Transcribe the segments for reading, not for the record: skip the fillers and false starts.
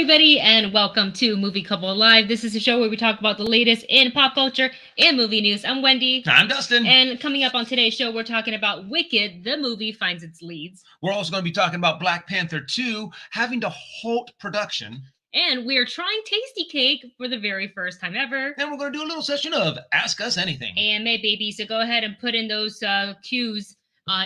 everybody, and welcome to Movie Couple Live. This is a show where we talk about the latest in pop culture and movie news. I'm Wendy. I'm Dustin. And coming up on today's show, we're talking about Wicked, the movie finds its leads. We're also going to be talking about Black Panther 2 having to halt production. And we're trying Tastykakes for the very first time ever. And we're going to do a little session of Ask Us Anything. And my baby, so go ahead and put in those cues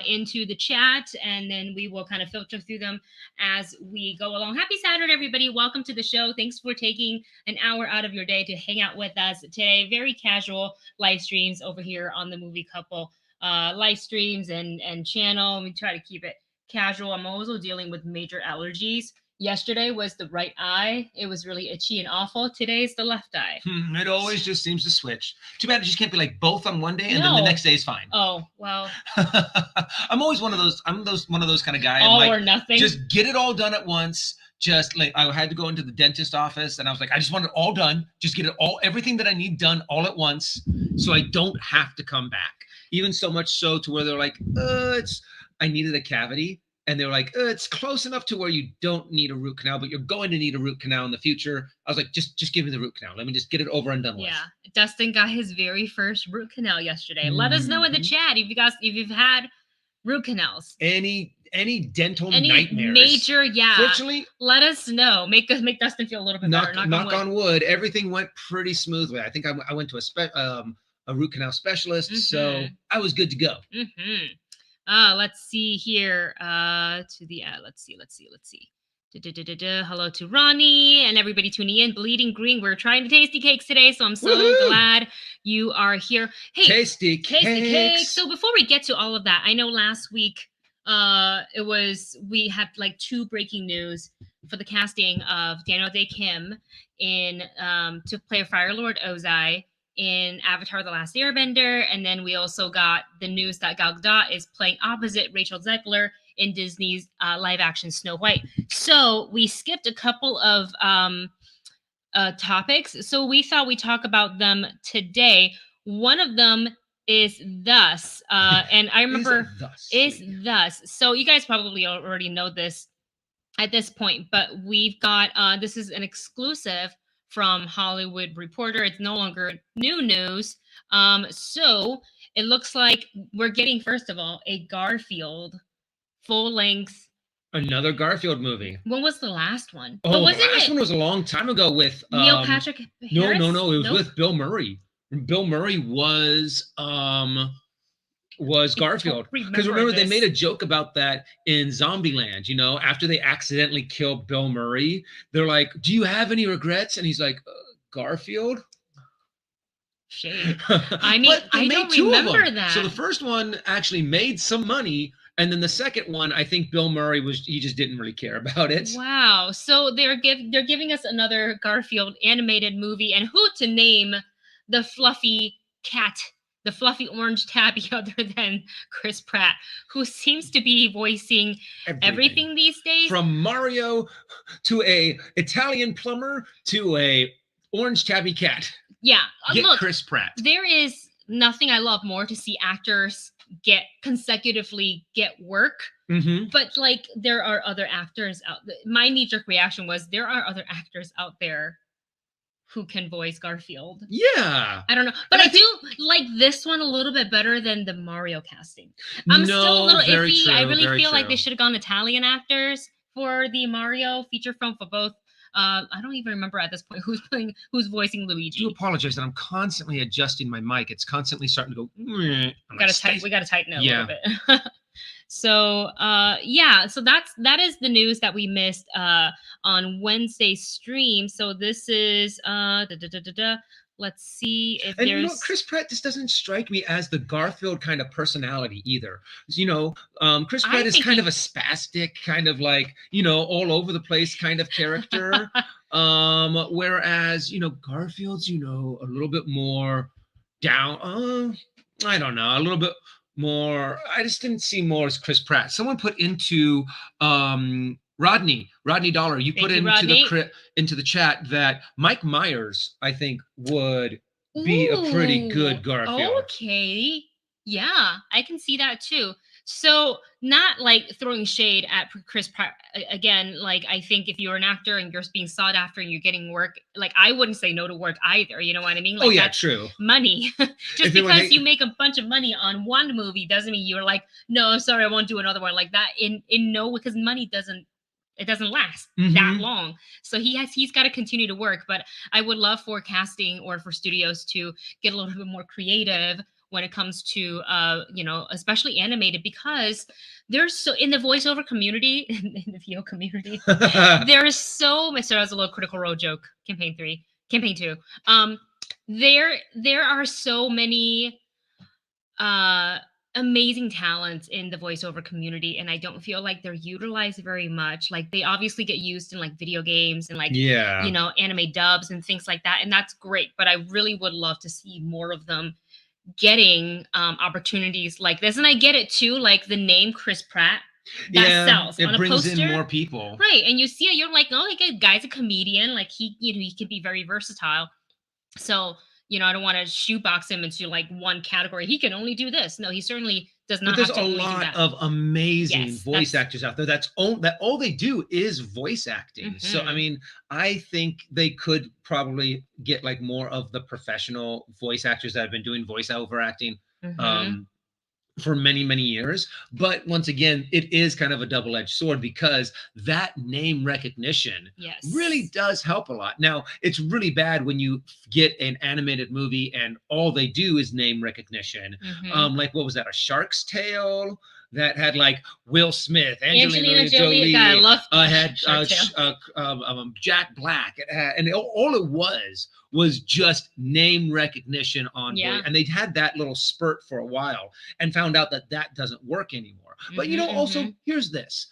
into the chat, and then we will kind of filter through them as we go along. Happy Saturday, everybody. Welcome to the show. Thanks for taking an hour out of your day to hang out with us today. Very casual live streams over here on the Movie Couple live streams and channel. We try to keep it casual. I'm also dealing with major allergies. Yesterday was the right eye. It was really itchy and awful. Today's the left eye. It always just seems to switch. Too bad it just can't be like both on one day and then the next day is fine. Oh, well. I'm always one of those kind of guy. All like, or nothing. Just get it all done at once. Just like I had to go into the dentist office and I was like, I just want it all done. Just get it all, everything that I need done all at once so I don't have to come back. Even so much so to where they're like, I needed a cavity. And they were like, it's close enough to where you don't need a root canal, but you're going to need a root canal in the future. I was like, just give me the root canal. Let me just get it over and done with. Yeah. Dustin got his very first root canal yesterday. Let us know in the chat if you've had root canals. Any dental nightmares. Major, yeah. Fortunately, let us know. Make Dustin feel a little bit better. Knock on wood. Everything went pretty smoothly. I think I went to a root canal specialist, so I was good to go. Let's see here. Let's see. Hello to Ronnie and everybody tuning in. Bleeding Green. We're trying the Tastykakes today, so I'm so glad you are here. Hey, Tastykakes. So before we get to all of that, I know last week we had like 2 breaking news for the casting of Daniel Day Kim in to play Fire Lord Ozai in Avatar: The Last Airbender, and then we also got the news that Gal Gadot is playing opposite Rachel Zegler in Disney's live-action Snow White. So we skipped a couple of topics, so we thought we'd talk about them today. One of them is Thus, and I remember is Thus. So you guys probably already know this at this point, but we've got this is an exclusive from Hollywood Reporter. It's no longer new news. So it looks like we're getting, first of all, a Garfield full-length. Another Garfield movie. When was the last one? Oh, the last one was a long time ago with Neil Patrick Harris? No. It was with Bill Murray. Bill Murray was Garfield, because remember they made a joke about that in Zombieland. After they accidentally killed Bill Murray, they're like, do you have any regrets? And he's like, Garfield. Shame. I mean, I don't remember that. So the first one actually made some money, and then the second one, I think Bill Murray he just didn't really care about it. Wow. So they're giving us another Garfield animated movie, and who to name the fluffy cat, the fluffy orange tabby, other than Chris Pratt, who seems to be voicing everything these days. From Mario to a Italian plumber to a orange tabby cat. Yeah. Look, Chris Pratt. There is nothing I love more to see actors consecutively get work. But like there are other actors out there. My knee-jerk reaction was there are other actors out there who can voice Garfield. Yeah. I don't know. But I do like this one a little bit better than the Mario casting. I'm still a little iffy. True, I really feel like they should have gone Italian actors for the Mario feature film for both. I don't even remember at this point who's voicing Luigi. I do apologize that I'm constantly adjusting my mic. It's constantly starting to go. We gotta tighten it a little bit. So so that is the news that we missed on Wednesday's stream. So this is let's see if there's Chris Pratt just doesn't strike me as the Garfield kind of personality either. Chris Pratt is kind of a spastic, kind of like, all over the place kind of character. Whereas, Garfield's, a little bit more down. I don't know, a little bit more. I just didn't see more as Chris Pratt. Someone put into Rodney Dollar, you put into the chat that Mike Myers, I think, would be a pretty good Garfield. Okay. Yeah, I can see that too. So not like throwing shade at Chris Pratt again. Like I think if you're an actor and you're being sought after and you're getting work, like I wouldn't say no to work either. You know what I mean? Like Oh yeah, that's true. money. Just If they because you make a bunch of money on one movie doesn't mean you're like, no, I'm sorry, I won't do another one like that. In no, because money doesn't last that long. So he's got to continue to work. But I would love for casting or for studios to get a little bit more creative when it comes to especially animated, because there's so in the voiceover community in the VO community there is so much. So as a little Critical Role joke, campaign 2, there are so many amazing talents in the voiceover community, and I don't feel like they're utilized very much. Like they obviously get used in like video games and like anime dubs and things like that, and that's great, but I really would love to see more of them getting opportunities like this. And I get it too, like the name Chris Pratt, that sells. It on brings a poster, in more people, right? And you see it, you're like, oh, like a guy's a comedian, like he can be very versatile. So I don't want to shoebox him into like one category. He can only do this. No, he certainly does not. But there's a lot of amazing voice actors out there. That all they do is voice acting. So I mean, I think they could probably get like more of the professional voice actors that have been doing voiceover acting for many, many years. But once again, it is kind of a double-edged sword, because that name recognition really does help a lot. Now, it's really bad when you get an animated movie and all they do is name recognition. Like, what was that? A Shark's Tale? That had like Will Smith, Angelina Jolie, had Jack Black. It had, and all it was just name recognition on voice. And they'd had that little spurt for a while and found out that doesn't work anymore. But also here's this.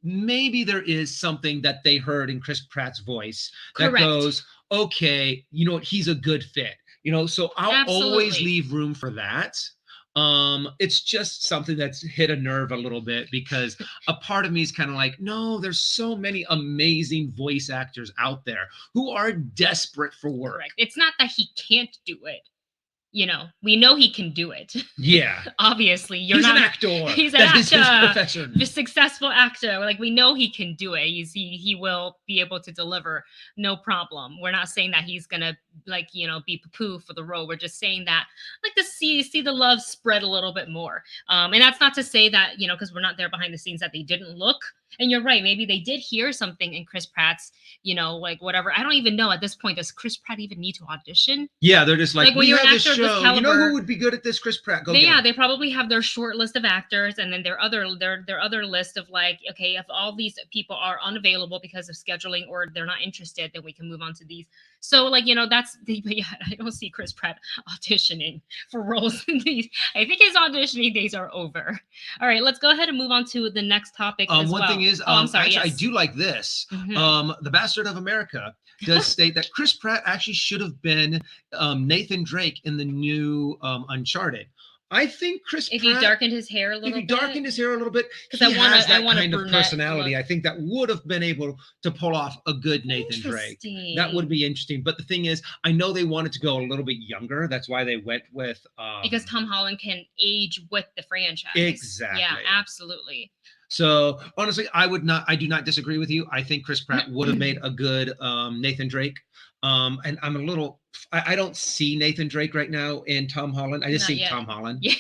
Maybe there is something that they heard in Chris Pratt's voice that goes, okay, you know what, he's a good fit. So I'll always leave room for that. It's just something that's hit a nerve a little bit, because a part of me is kind of like, no, there's so many amazing voice actors out there who are desperate for work. Correct. It's not that he can't do it. We know he can do it. Yeah. Obviously, he's an actor. He's an actor. A successful actor. Like, we know he can do it. He will be able to deliver, no problem. We're not saying that he's gonna be poo-poo for the role. We're just saying that like to see the love spread a little bit more. And that's not to say that because we're not there behind the scenes, that they didn't look. And you're right. Maybe they did hear something in Chris Pratt's, like whatever. I don't even know at this point. Does Chris Pratt even need to audition? Yeah, they're just like, when you're an actor of this caliber, you know who would be good at this? Chris Pratt. They probably have their short list of actors, and then their other list of like, okay, if all these people are unavailable because of scheduling or they're not interested, then we can move on to these. So like that's I don't see Chris Pratt auditioning for roles in these. I think his auditioning days are over. All right, let's go ahead and move on to the next topic. One thing is, I'm sorry, actually, I do like this. The Bastard of America does state that Chris Pratt actually should have been Nathan Drake in the new Uncharted. I think Chris Pratt, if he darkened his hair a little bit, because I want that kind of personality. I think that would have been able to pull off a good Nathan Drake. That would be interesting. But the thing is, I know they wanted to go a little bit younger. That's why they went with because Tom Holland can age with the franchise. Exactly. Yeah, absolutely. So honestly, I do not disagree with you. I think Chris Pratt would have made a good Nathan Drake. And I'm a little, I don't see Nathan Drake right now in Tom Holland. I just see Tom Holland. Yeah.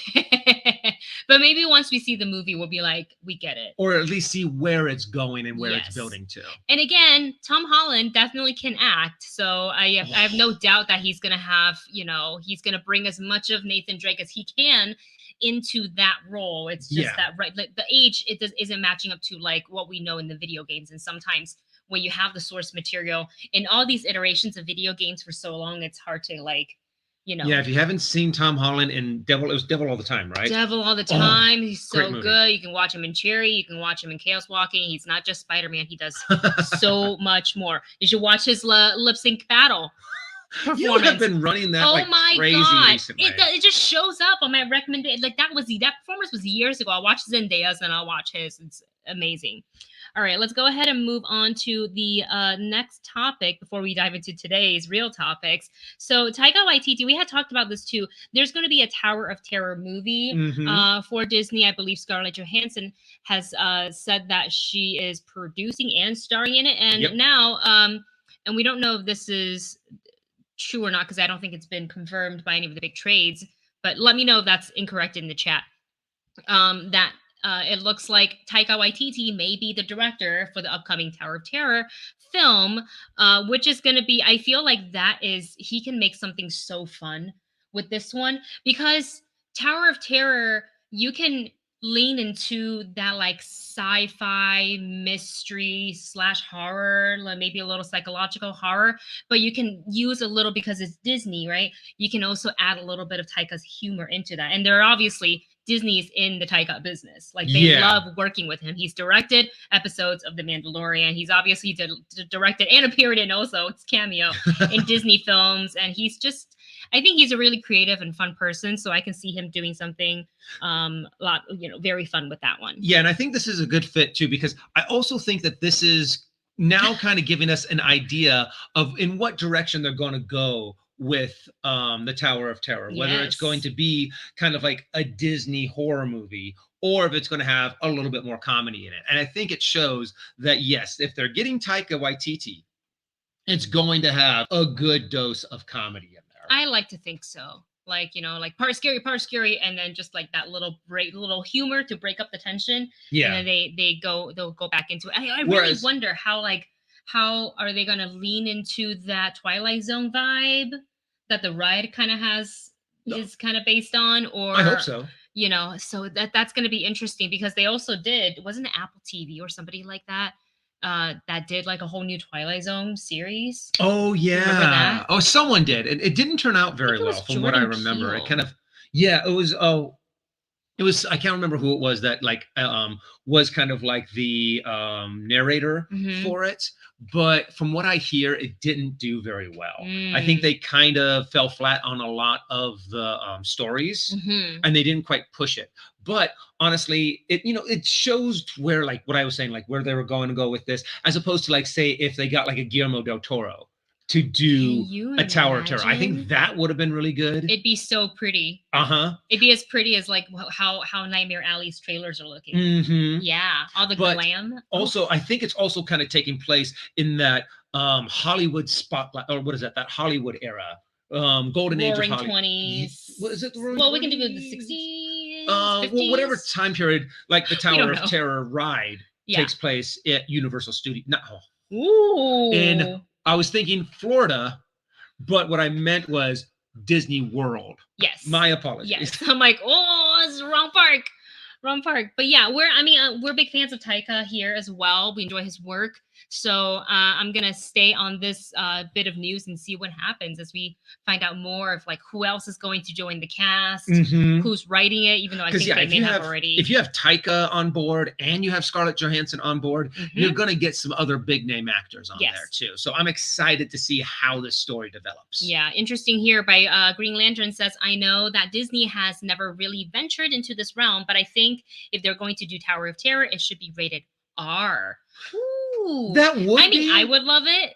But maybe once we see the movie, we'll be like, we get it. Or at least see where it's going and where it's building to. And again, Tom Holland definitely can act. So I have no doubt that he's going to have, he's going to bring as much of Nathan Drake as he can into that role. It's just that, right? Like the age, isn't matching up to like what we know in the video games. And sometimes when you have the source material in all these iterations of video games for so long, it's hard to like, Yeah, if you haven't seen Tom Holland in Devil All the Time, right? Devil All the Time. He's so good. You can watch him in Cherry. You can watch him in Chaos Walking. He's not just Spider-Man. He does so much more. You should watch his lip sync battle performance. You have been running that crazy recently. It just shows up on my recommendation. Like that performance was years ago. I'll watch Zendaya's and I'll watch his. It's amazing. All right, let's go ahead and move on to the next topic before we dive into today's real topics. So Taika Waititi, we had talked about this too. There's going to be a Tower of Terror movie for Disney. I believe Scarlett Johansson has said that she is producing and starring in it. And now, and we don't know if this is true or not, because I don't think it's been confirmed by any of the big trades, but let me know if that's incorrect in the chat. That it looks like Taika Waititi may be the director for the upcoming Tower of Terror film, which is going to be, I feel like he can make something so fun with this one, because Tower of Terror, you can lean into that like sci-fi mystery / horror, like maybe a little psychological horror, but you can use a little, because it's Disney, right? You can also add a little bit of Taika's humor into that. And they're obviously, Disney's in the Taika business. Like, they love working with him. He's directed episodes of The Mandalorian. He's obviously directed and appeared in also his cameo in Disney films. And he's just, I think he's a really creative and fun person. So I can see him doing something very fun with that one. Yeah, and I think this is a good fit too, because I also think that this is now kind of giving us an idea of in what direction they're going to go with the Tower of Terror, whether it's going to be kind of like a Disney horror movie, or if it's going to have a little bit more comedy in it. And I think it shows that, yes, if they're getting Taika Waititi, it's going to have a good dose of comedy in there. I like to think so. Like, like part scary, and then just like that little humor to break up the tension. Yeah. And then they'll go back into it. I really wonder how are they going to lean into that Twilight Zone vibe that the ride kind of is kind of based on, or I hope so. So that's going to be interesting, because they also wasn't it Apple TV or somebody like that that did like a whole new Twilight Zone series? Oh yeah. Remember that? Oh, someone did. It didn't turn out very well from what I remember. It kind of, it was, I can't remember who it was that was kind of like the narrator for it. But from what I hear, it didn't do very well. I think they kind of fell flat on a lot of the stories, and they didn't quite push it. But honestly, it shows where, like what I was saying, like where they were going to go with this, as opposed to, like, say, if they got like a Guillermo del Toro to do a Tower of Terror. I think that would have been really good. It'd be so pretty. It'd be as pretty as like how Nightmare Alley's trailers are looking. Yeah, all the glam. Also, I think it's also kind of taking place in that Hollywood spotlight, or what is that Hollywood era, golden age of Hollywood. 20s. What is it? Well, we can do the 60s. 50s? Well, whatever time period, like the Tower of Terror ride takes place at Universal Studios. Ooh. I was thinking Florida, but what I meant was Disney World. Yes. My apologies. Yes. I'm like, oh, it's the wrong park. Wrong park. But yeah, we're big fans of Taika here as well. We enjoy his work. So I'm going to stay on this bit of news and see what happens as we find out more of like who else is going to join the cast, who's writing it, even though I think they may have already. If you have Taika on board and you have Scarlett Johansson on board, you're going to get some other big name actors on there too. So I'm excited to see how this story develops. Yeah, interesting here by Green Lantern says, I know that Disney has never really ventured into this realm, but I think if they're going to do Tower of Terror, it should be rated R. Ooh. That would be. I would love it.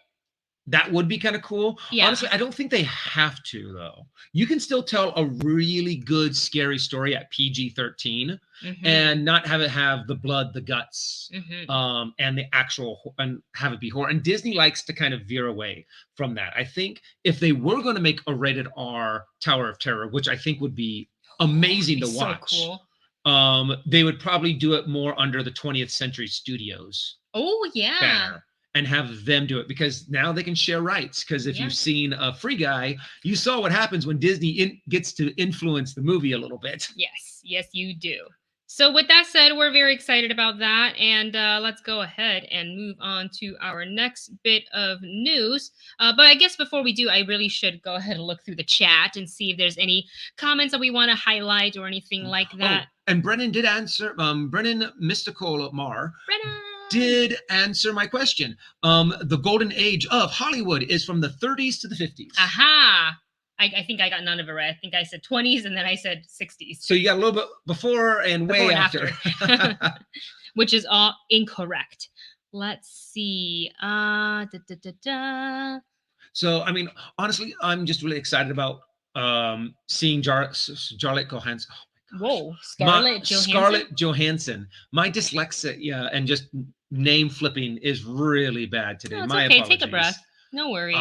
That would be kind of cool. Yeah. Honestly, I don't think they have to, though. You can still tell a really good, scary story at PG-13 and not have it have the blood, the guts, and the actual, and have it be horror. And Disney likes to kind of veer away from that. I think if they were going to make a rated R Tower of Terror, which I think would be amazing to watch. So cool. They would probably do it more under the 20th Century Studios. Oh, yeah. Banner, and have them do it, because now they can share rights. Because if you've seen Free Guy, you saw what happens when Disney gets to influence the movie a little bit. Yes, you do. So with that said, we're very excited about that. And let's go ahead and move on to our next bit of news. But I guess before we do, I really should go ahead and look through the chat and see if there's any comments that we want to highlight or anything like that. Oh, and Brennan did answer, Brennan Mystical Mar. Brennan did answer my question. The golden age of Hollywood is from the 30s to the 50s. Aha. I think I got none of it right. I think I said 20s and then I said 60s. So you got a little bit before and way after. Which is all incorrect. Let's see. So, I mean, honestly, I'm just really excited about seeing Scarlett Johansson. Oh my gosh. Whoa, Scarlett Johansson. Scarlett Johansson. My dyslexia and just name flipping is really bad today. No, it's My okay. apologies. Take a breath. No worries.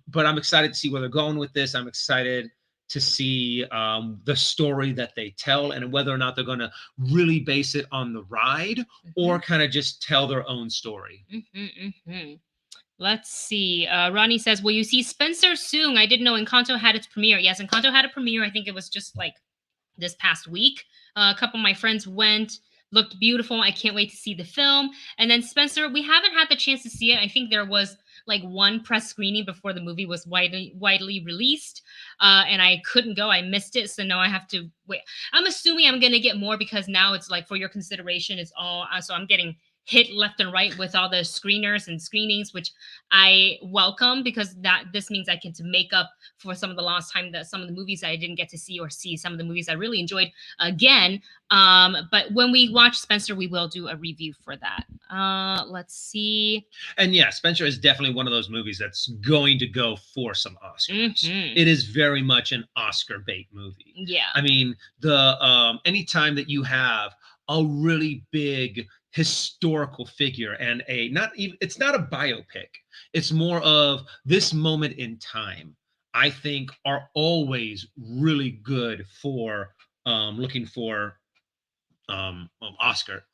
But I'm excited to see where they're going with this. I'm excited to see the story that they tell and whether or not they're going to really base it on the ride or kind of just tell their own story. Let's see. Ronnie says, will you see Spencer soon? I didn't know Encanto had its premiere. Yes, Encanto had a premiere. I think it was just like this past week. A couple of my friends went, looked beautiful. I can't wait to see the film. And then Spencer, we haven't had the chance to see it. I think there was like one press screening before the movie was widely released, and I couldn't go. I missed it, so now I have to wait. I'm assuming I'm gonna get more because now it's like for your consideration. It's all so I'm getting hit left and right with all the screeners and screenings, which I welcome because this means I get to make up for some of the lost time that some of the movies I didn't get to see or see some of the movies I really enjoyed again. But when we watch Spencer, we will do a review for that. Let's see. And yeah, Spencer is definitely one of those movies that's going to go for some Oscars. It is very much an Oscar bait movie. Yeah. I mean, the anytime that you have a really big historical figure and it's not a biopic, it's more of this moment in time, I think are always really good for looking for Oscar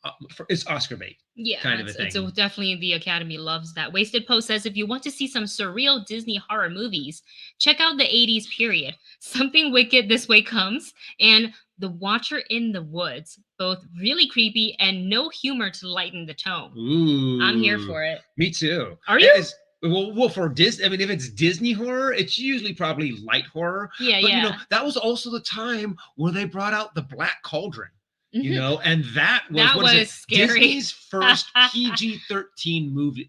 it's Oscar bait. Yeah, kind of a thing. So definitely the Academy loves that. Wasted Post says, if you want to see some surreal Disney horror movies, check out the 80s period. Something Wicked This Way Comes and The Watcher in the Woods. Both really creepy and no humor to lighten the tone. Ooh, I'm here for it. Me too. Are you? Well, for Disney, I mean, if it's Disney horror, it's usually probably light horror. Yeah, but, yeah. You know, that was also the time where they brought out the Black Cauldron. You know, and that was scary. Disney's first PG-13 movie,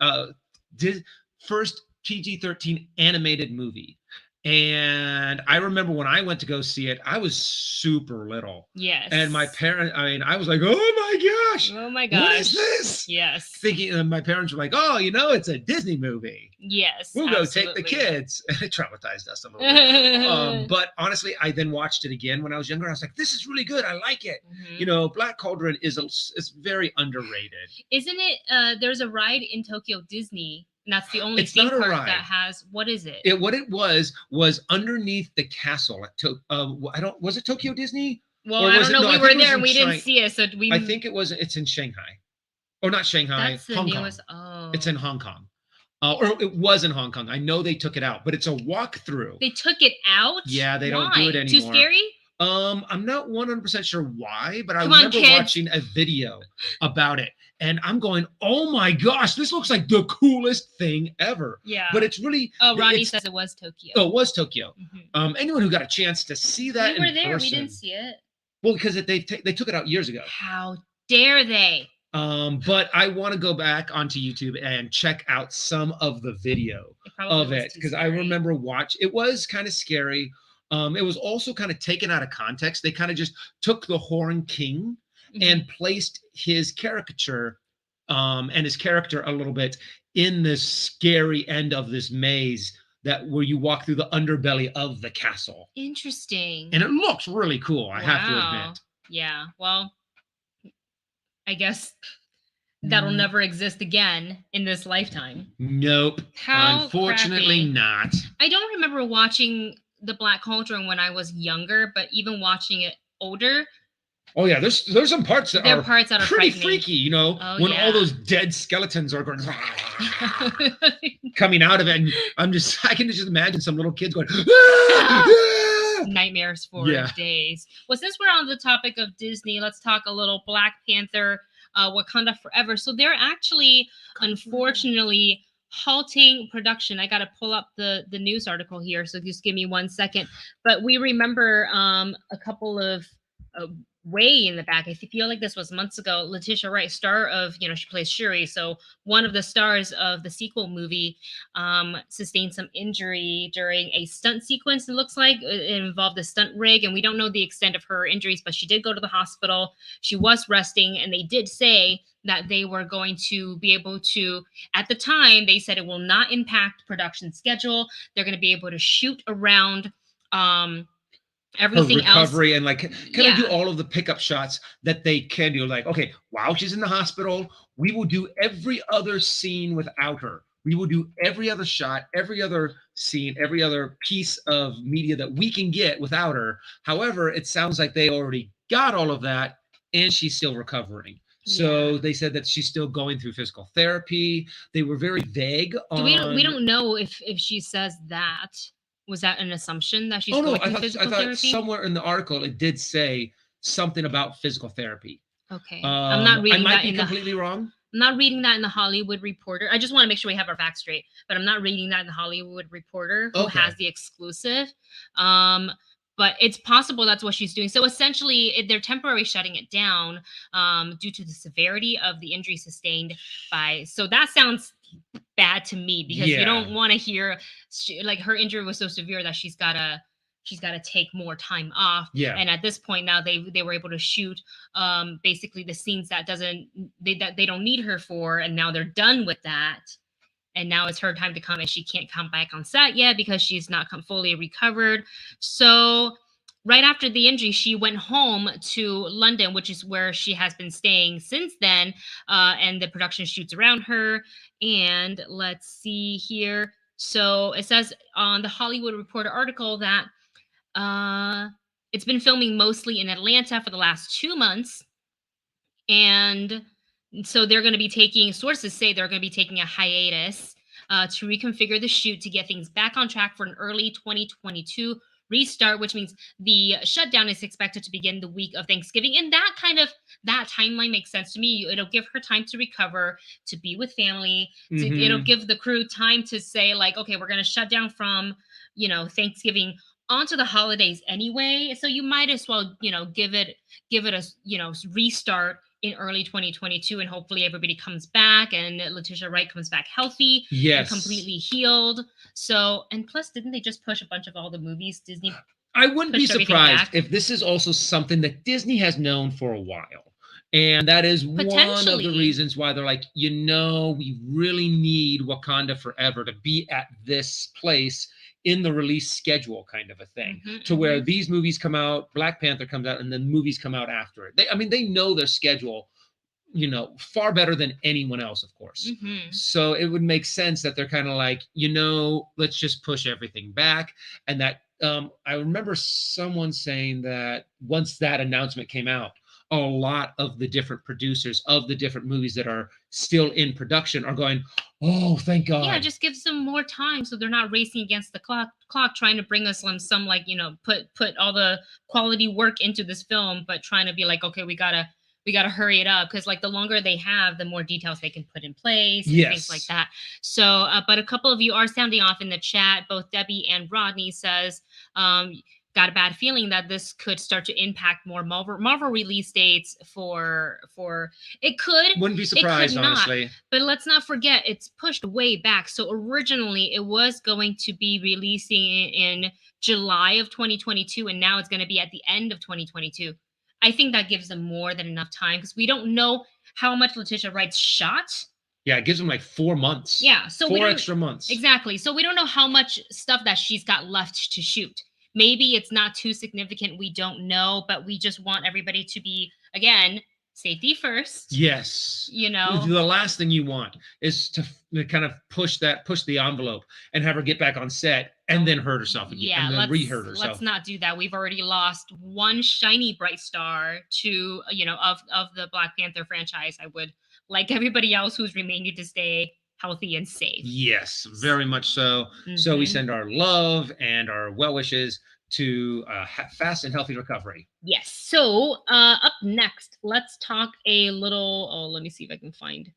first PG-13 animated movie. And I remember when I went to go see it, I was super little. Yes. And my parents, I mean, I was like, oh my gosh. Oh my gosh. What is this? Yes. Thinking, and my parents were like, oh, you know, it's a Disney movie. Yes. We'll go take the kids. And it traumatized us a little bit. But honestly, I then watched it again when I was younger. I was like, this is really good. I like it. You know, Black Cauldron is very underrated. Isn't it? There's a ride in Tokyo Disney. And that's the only theme park that has. What is it? What it was underneath the castle at was it Tokyo Disney? Well, I don't know. We were there and we didn't see it, so I think it's in Shanghai, or not Shanghai. That's the Hong newest. Kong. It's in Hong Kong, or it was in Hong Kong. I know they took it out, but it's a walkthrough. They took it out. Yeah, they don't do it anymore. Too scary. I'm not 100% sure why, but I remember watching a video about it, and I'm going, "Oh my gosh, this looks like the coolest thing ever!" Yeah, but it's really. Oh, Ronnie says it was Tokyo. Oh, it was Tokyo. Anyone who got a chance to see that, we were there. We didn't see it. Well, because they took it out years ago. How dare they? But I want to go back onto YouTube and check out some of the video of it because I remember it was kind of scary. It was also kind of taken out of context. They kind of just took the Horn King and placed his caricature and his character a little bit in this scary end of this maze where you walk through the underbelly of the castle. Interesting. And it looks really cool, I have to admit. Yeah, well, I guess that'll never exist again in this lifetime. Nope. Unfortunately not. I don't remember watching the Black Cauldron when I was younger, but even watching it older. Oh yeah, there's some parts that are pretty freaky, you know, when all those dead skeletons are going coming out of it, and I can just imagine some little kids going nightmares for days. Well, since we're on the topic of Disney, let's talk a little Black Panther, Wakanda Forever. So they're actually, unfortunately, halting production. I got to pull up the news article here, so just give me 1 second. But we remember a couple of way in the back. I feel like this was months ago. Letitia Wright, star of, she plays Shuri, so one of the stars of the sequel movie, sustained some injury during a stunt sequence. It looks like it involved a stunt rig, and we don't know the extent of her injuries, but she did go to the hospital. She was resting, and they did say that they were going to be able to, at the time, they said it will not impact production schedule. They're going to be able to shoot around everything her recovery else, and like kind of do all of the pickup shots that they can do. Like, okay, while she's in the hospital, we will do every other scene without her. We will do every other shot, every other scene, every other piece of media that we can get without her. However, it sounds like they already got all of that and she's still recovering. So they said that she's still going through physical therapy. They were very vague on... We don't know if she says that. Was that an assumption that she's going through physical therapy? I thought somewhere in the article it did say something about physical therapy. Okay. I'm not reading that. I might be completely wrong. I'm not reading that in the Hollywood Reporter. I just want to make sure we have our facts straight, but I'm not reading that in the Hollywood Reporter, who has the exclusive. But it's possible that's what she's doing. So essentially, they're temporarily shutting it down due to the severity of the injury sustained by... So that sounds bad to me, because you don't want to hear like her injury was so severe that she's got to take more time off. And at this point now they were able to shoot basically the scenes that they don't need her for, and now they're done with that. And now it's her time to come, and she can't come back on set yet because she's not fully recovered. So right after the injury, she went home to London, which is where she has been staying since then. And the production shoots around her. And let's see here. So it says on the Hollywood Reporter article that it's been filming mostly in Atlanta for the last 2 months. And so they're going to be sources say they're going to be taking a hiatus to reconfigure the shoot to get things back on track for an early 2022 restart, which means the shutdown is expected to begin the week of Thanksgiving. And that timeline makes sense to me. It'll give her time to recover, to be with family. It'll give the crew time to say, like, okay, we're going to shut down from, Thanksgiving onto the holidays anyway. So you might as well, give it a, restart in early 2022, and hopefully everybody comes back and Letitia Wright comes back healthy and completely healed. So, and plus, didn't they just push a bunch of all the movies? Disney. I wouldn't be surprised if this is also something that Disney has known for a while. And that is one of the reasons why they're like, we really need Wakanda Forever to be at this place in the release schedule, kind of a thing, to where these movies come out, Black Panther comes out, and then movies come out after it. They know their schedule, far better than anyone else, of course. So it would make sense that they're kind of like, let's just push everything back. And that I remember someone saying that once that announcement came out, a lot of the different producers of the different movies that are still in production are going, oh, thank God. Yeah, just gives them more time so they're not racing against the clock trying to bring us some like, put all the quality work into this film, but trying to be like, okay, we gotta hurry it up, because like the longer they have, the more details they can put in place and things like that. So, but a couple of you are sounding off in the chat. Both Debbie and Rodney says, got a bad feeling that this could start to impact more Marvel release dates for it could. Wouldn't be surprised, honestly. But let's not forget, it's pushed way back. So originally it was going to be releasing in July of 2022, and now it's going to be at the end of 2022. I think that gives them more than enough time, because we don't know how much Letitia Wright's shot. Yeah, it gives them like 4 months. Yeah, so 4 extra months. Exactly. So we don't know how much stuff that she's got left to shoot. Maybe it's not too significant. We don't know, but we just want everybody to be, again, safety first. Yes. The last thing you want is to kind of push the envelope and have her get back on set and then hurt herself again. Yeah, and then re-hurt herself. Let's not do that. We've already lost one shiny bright star to, of the Black Panther franchise. I would like everybody else who's remaining to stay healthy and safe. Yes, very much so. So we send our love and our well wishes to fast and healthy recovery. Yes. So up next, let's talk a little. Oh, let me see if I can find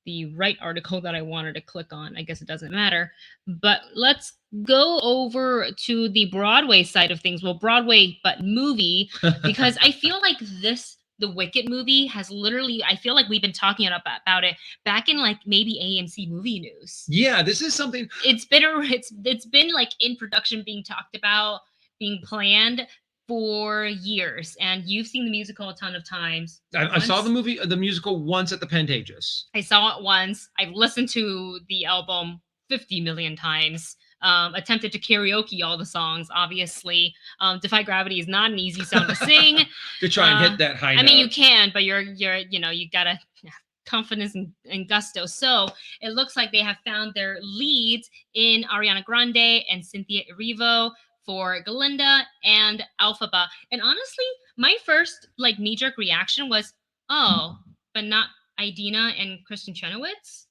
the right article that I wanted to click on. I guess it doesn't matter. But let's go over to the Broadway side of things. Well, Broadway, but movie, because I feel like the Wicked movie has literally, I feel like we've been talking about it back in like maybe AMC movie news. Yeah, this is something. It's been like in production, being talked about, being planned for years, and you've seen the musical a ton of times. I saw the musical once at the Pantages. I saw it once. I've listened to the album 50 million times. Attempted to karaoke all the songs, obviously. Defy Gravity is not an easy song to sing. To try and hit that high note. I mean, you can, but you're you gotta confidence and gusto. So it looks like they have found their leads in Ariana Grande and Cynthia Erivo for Glinda and Elphaba. And honestly, my first like knee-jerk reaction was, oh, but not Idina and Kristen Chenoweth.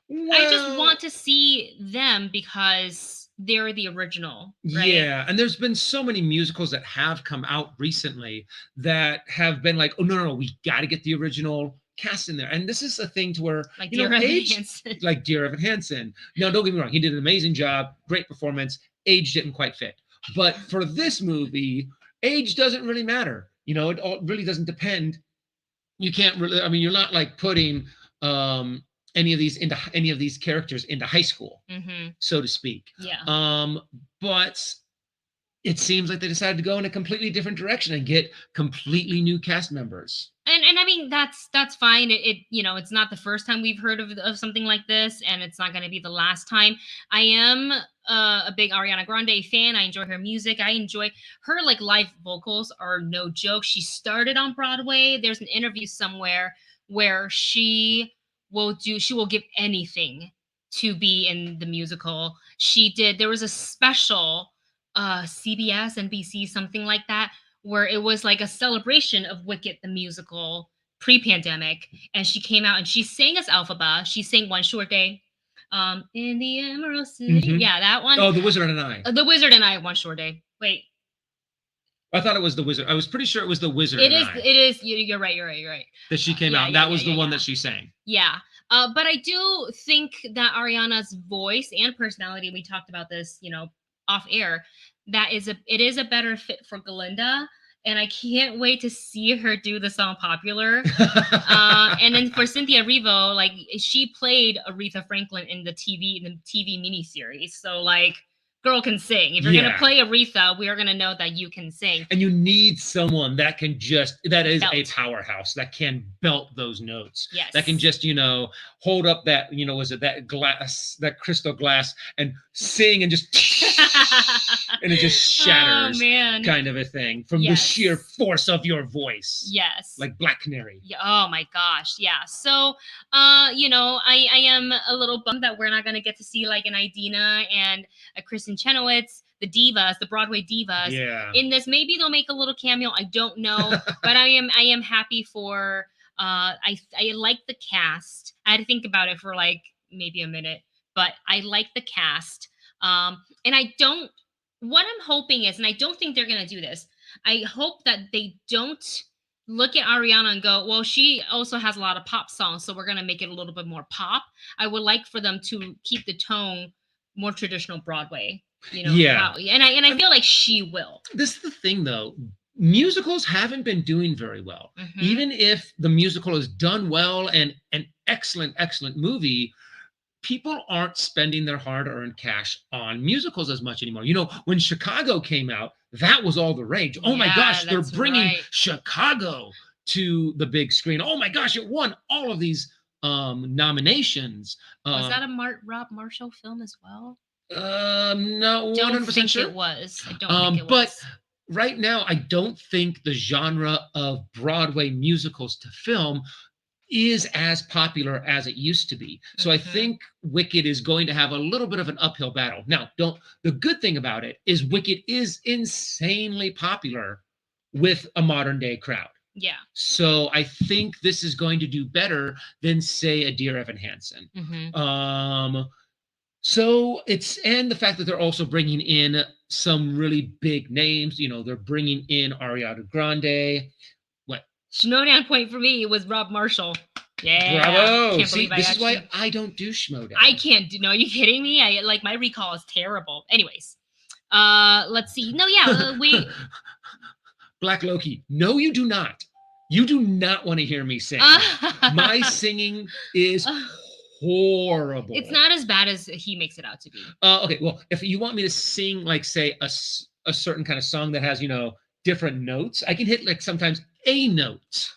Well, I just want to see them because they're the original, right? Yeah, and there's been so many musicals that have come out recently that have been like, oh no, we got to get the original cast in there. And this is a thing to where, like Dear Evan Hansen. Like Dear Evan Hansen. Now, don't get me wrong, he did an amazing job, great performance. Age didn't quite fit, but for this movie, age doesn't really matter. It all really doesn't depend. You can't really. I mean, you're not like putting any of these characters into high school, so to speak. Yeah. But it seems like they decided to go in a completely different direction and get completely new cast members. And I mean, that's fine. It's not the first time we've heard of something like this, and it's not going to be the last time. I am a big Ariana Grande fan. I enjoy her music. I enjoy her like live vocals are no joke. She started on Broadway. There's an interview somewhere where she will give anything to be in the musical. There was a special CBS, NBC, something like that, where it was like a celebration of Wicked the musical pre-pandemic, and she came out and she sang as Elphaba. She sang One Short Day, in the Emerald City. Yeah, that one. Oh, The Wizard and I. The Wizard and I, One Short Day. Wait, I thought it was The Wizard. I was pretty sure it was The Wizard. It is. You're right. That she came out. That was the one that she sang. Yeah. But I do think that Ariana's voice and personality, we talked about this, off air, it is a better fit for Glinda. And I can't wait to see her do the song Popular. And then for Cynthia Erivo, like she played Aretha Franklin in the TV miniseries. So like, girl can sing. If you're gonna play Aretha, we are gonna know that you can sing. And you need someone that is belt. A powerhouse that can belt those notes. Yes. That can just hold up that that crystal glass and sing and just and it just shatters. Oh man, kind of a thing from the sheer force of your voice. Yes. Like Black Canary. Yeah. Oh my gosh. Yeah. So I am a little bummed that we're not gonna get to see like an Idina and a Kristen Chenoweth, the Broadway divas. Yeah. In this, maybe they'll make a little cameo. I don't know, but I am happy for. I like the cast. I had to think about it for like maybe a minute, but I like the cast. And what I'm hoping is, and I don't think they're gonna do this. I hope that they don't look at Ariana and go, well, she also has a lot of pop songs, so we're gonna make it a little bit more pop. I would like for them to keep the tone more traditional Broadway, Yeah. And I feel like she will. This is the thing, though. Musicals haven't been doing very well. Even if the musical is done well and an excellent movie, people aren't spending their hard-earned cash on musicals as much anymore. When Chicago came out, that was all the rage. Oh my gosh, they're bringing Chicago to the big screen. Oh my gosh, it won all of these nominations. Was that a Rob Marshall film as well? No, 100% sure. It was. I don't think it was. But right now, I don't think the genre of Broadway musicals to film is as popular as it used to be. So I think Wicked is going to have a little bit of an uphill battle. Now, the good thing about it is Wicked is insanely popular with a modern day crowd. Yeah. So I think this is going to do better than, say, a Dear Evan Hansen. So and the fact that they're also bringing in some really big names. They're bringing in Ariana Grande. Showdown point for me was Rob Marshall. Yeah. Bravo. Can't See, believe this is why I don't do Schmodown. I can't do. No, are you kidding me? I like my recall is terrible. Anyways, let's see. No, yeah, we. Black Loki. No, you do not. You do not want to hear me sing. My singing is horrible. It's not as bad as he makes it out to be. Okay, well, if you want me to sing, like, say, a certain kind of song that has, different notes, I can hit, like, sometimes a note.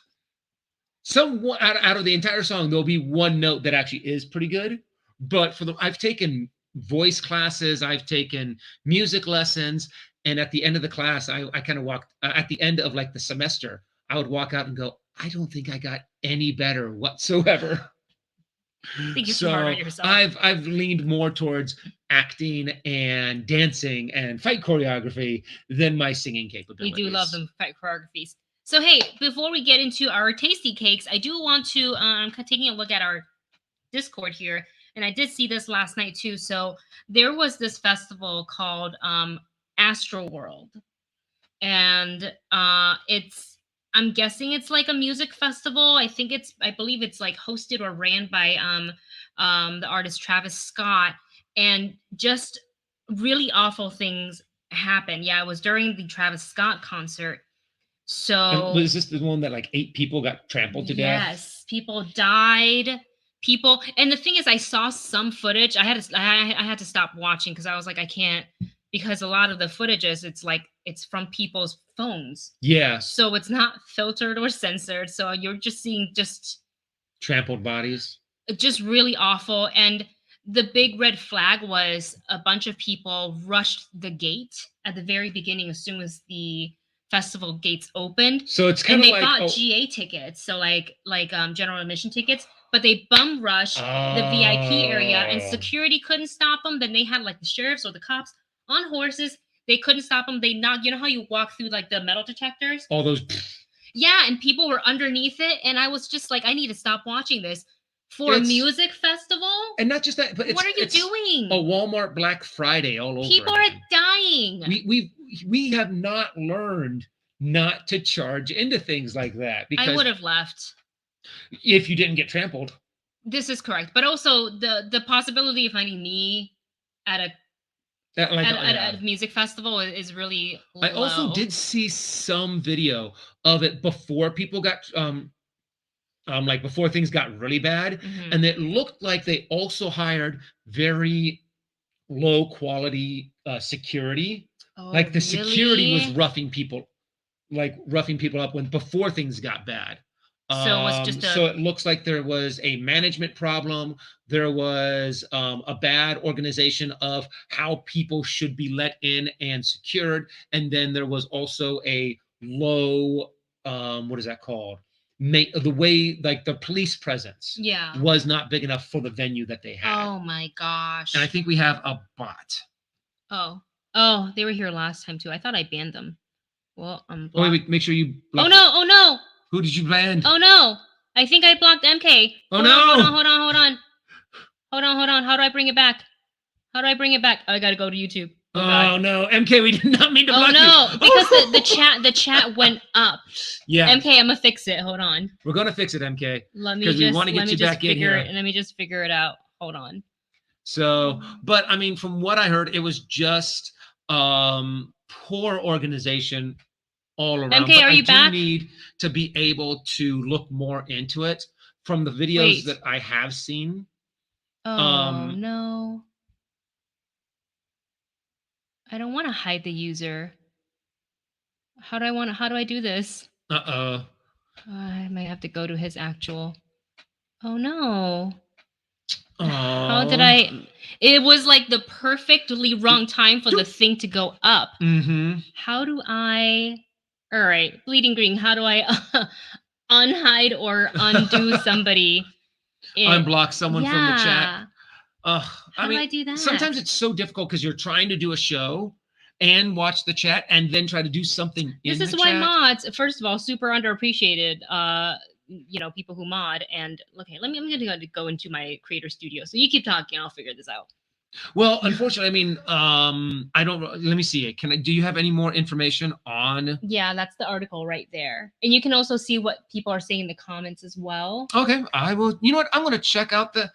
Out of the entire song, there'll be one note that actually is pretty good. But I've taken voice classes, I've taken music lessons, and at the end of the class, I kind of walked, at the end of, like, the semester, I would walk out and go, I don't think I got any better whatsoever. I think you're too hard on yourself. I've leaned more towards acting and dancing and fight choreography than my singing capabilities. We do love them fight choreographies. So hey, before we get into our Tastykakes, I do want to I'm taking a look at our Discord here, and I did see this last night too. So there was this festival called Astro World, and I'm guessing it's like a music festival. I believe it's like hosted or ran by the artist Travis Scott, and just really awful things happened. Yeah, it was during the Travis Scott concert. So and was this the one that like 8 people got trampled to death? Yes, people died. And the thing is, I saw some footage. I had to stop watching because I was like, I can't, because a lot of the footages, it's from people's phones. Yeah. So it's not filtered or censored. So you're just seeing trampled bodies. Just really awful. And the big red flag was a bunch of people rushed the gate at the very beginning as soon as the festival gates opened. So it's kind of like, and they bought GA tickets, so like general admission tickets, but they bum rushed the VIP area, and security couldn't stop them. Then they had like the sheriffs or the cops on horses. They couldn't stop them. They knocked. You know how you walk through like the metal detectors? All those. Yeah, and people were underneath it, and I was just like, I need to stop watching this. For a music festival? And not just that, but what are you doing? A Walmart Black Friday all over. People are dying. We have not learned not to charge into things like that. Because I would have left. If you didn't get trampled. This is correct. But also the possibility of finding me at a music festival is really low. I also did see some video of it before people got like before things got really bad, and it looked like they also hired very low quality security. Like the security was roughing people up before things got bad. So it was just so it looks like there was a management problem. There was a bad organization of how people should be let in and secured, and then there was also a low what is that called? The way like the police presence was not big enough for the venue that they had. Oh my gosh. And I think we have a bot. Oh, they were here last time too. I thought I banned them. Well, wait, make sure you block Oh no. Who did you ban? Oh no. I think I blocked MK. Hold on. How do I bring it back? Oh, I gotta go to YouTube. Oh no, MK, we did not mean to block you. Oh no, because the chat went up. Yeah. MK, I'm gonna fix it. Hold on. We're gonna fix it, MK. Because we want to get you back in here. Let me just figure it out. Hold on. So, but I mean, from what I heard, it was just poor organization all around. MK, are you back? I do need to be able to look more into it from the videos that I have seen. Oh no. I don't want to hide the user. How do I do this? I might have to go to his actual. Oh no. How did I? It was like the perfectly wrong time for the thing to go up. How do I? All right, Bleeding Green. How do I unhide or undo somebody? Unblock someone from the chat. How do I do that? Sometimes it's so difficult because you're trying to do a show and watch the chat and then try to do something in the chat. This is why mods, first of all, super underappreciated. People who mod. And okay, I'm gonna go into my creator studio. So you keep talking, I'll figure this out. Well, unfortunately, I mean, I don't. Let me see it. Do you have any more information on? Yeah, that's the article right there, and you can also see what people are saying in the comments as well. Okay, I will. You know what? I'm going to check out the.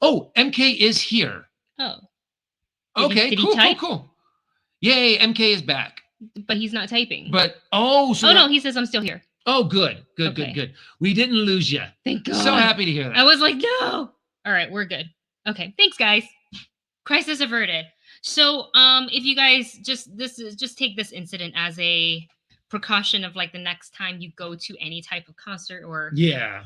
Oh, MK is here. Oh. Okay, Did cool, he type? cool. Yay, MK is back. But he's not typing. But so no, he says I'm still here. Oh, good. We didn't lose you. Thank God. So happy to hear that. I was like, no. All right, we're good. Okay, thanks, guys. Crisis averted. So, if you guys just take this incident as a precaution of like the next time you go to any type of concert or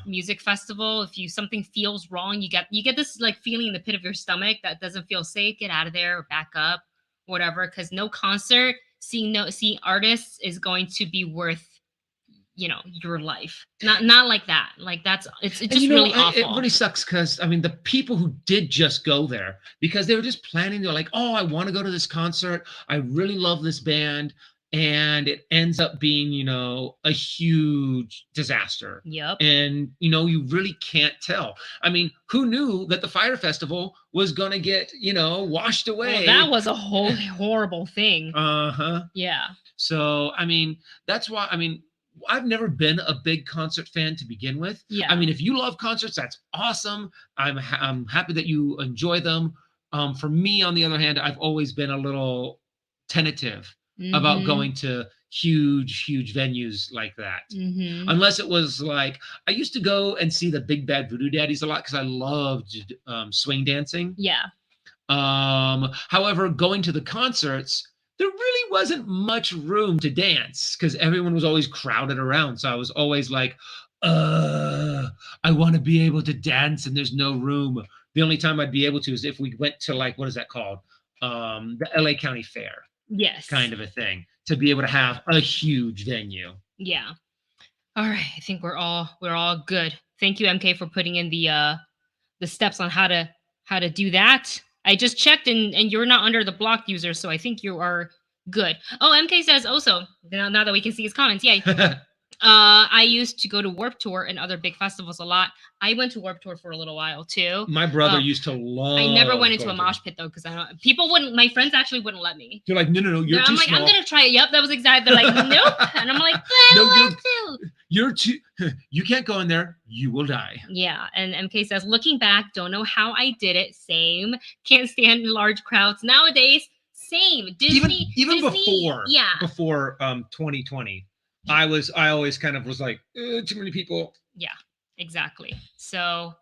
music festival, if something feels wrong, you get this like feeling in the pit of your stomach that doesn't feel safe, get out of there or back up, whatever, because no concert, seeing artists is going to be worth your life. Not like that. Like it's just really awful. It really sucks because I mean the people who did just go there because they were just planning, they're like, oh, I want to go to this concert, I really love this band, and it ends up being a huge disaster. Yep. And you really can't tell. I mean, who knew that the Fire Festival was gonna get washed away? Well, that was a whole horrible thing. Yeah. So I mean, that's why I've never been a big concert fan to begin with. Yeah. I mean, if you love concerts, that's awesome. I'm happy that you enjoy them. For me, on the other hand, I've always been a little tentative about going to huge venues like that. Unless it was like, I used to go and see the Big Bad Voodoo Daddies a lot because I loved swing dancing. Yeah. However, going to the concerts, there really wasn't much room to dance because everyone was always crowded around. So I was always like, I want to be able to dance and there's no room. The only time I'd be able to is if we went to like, what is that called? The LA County Fair. Yes. Kind of a thing to be able to have a huge venue. Yeah. All right. I think we're all good. Thank you, MK, for putting in the steps on how to do that. I just checked and you're not under the blocked user, so I think you are good. Oh, MK says also, now that we can see his comments, yay. I used to go to Warped Tour and other big festivals a lot. I went to Warped Tour for a little while too. My brother used to love. I never went into a mosh pit though, because my friends actually wouldn't let me. You're like, no, you're too small. I'm gonna try it. Yep, that was exactly. They're like, nope, and I'm like, I don't want to. You're too. You can't go in there. You will die. Yeah, and MK says, looking back, don't know how I did it. Same. Can't stand large crowds nowadays. Same. Disney. Even Disney, before 2020. I always kind of was like, too many people. Yeah, exactly. So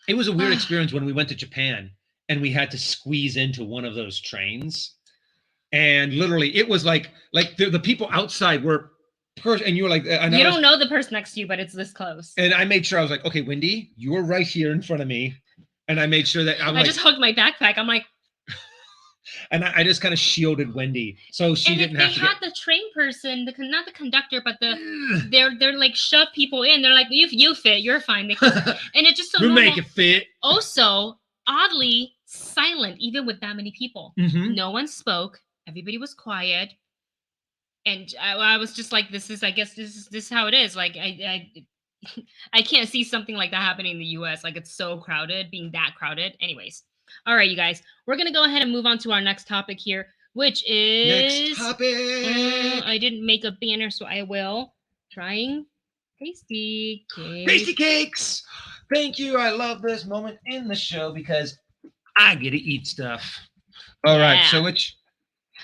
it was a weird experience when we went to Japan and we had to squeeze into one of those trains. And literally it was like the people outside were and you were like, and you don't know the person next to you, but it's this close. And I made sure I was like, okay, Wendy, you were right here in front of me. And I made sure that I just hugged my backpack. I'm like, and I just kind of shielded Wendy, so she didn't have to. They had the train person, not the conductor, but they're like shove people in. They're like, you fit, you're fine. And it's just so we make it fit. Also, oddly silent, even with that many people. No one spoke. Everybody was quiet, and I was just like, this is how it is. Like I can't see something like that happening in the U.S. Like it's so crowded, being that crowded. Anyways. All right, you guys, we're going to go ahead and move on to our next topic here, which is... Next topic! I didn't make a banner, so I will. Trying Tastykakes. Tastykakes! Thank you. I love this moment in the show because I get to eat stuff. All right, so which...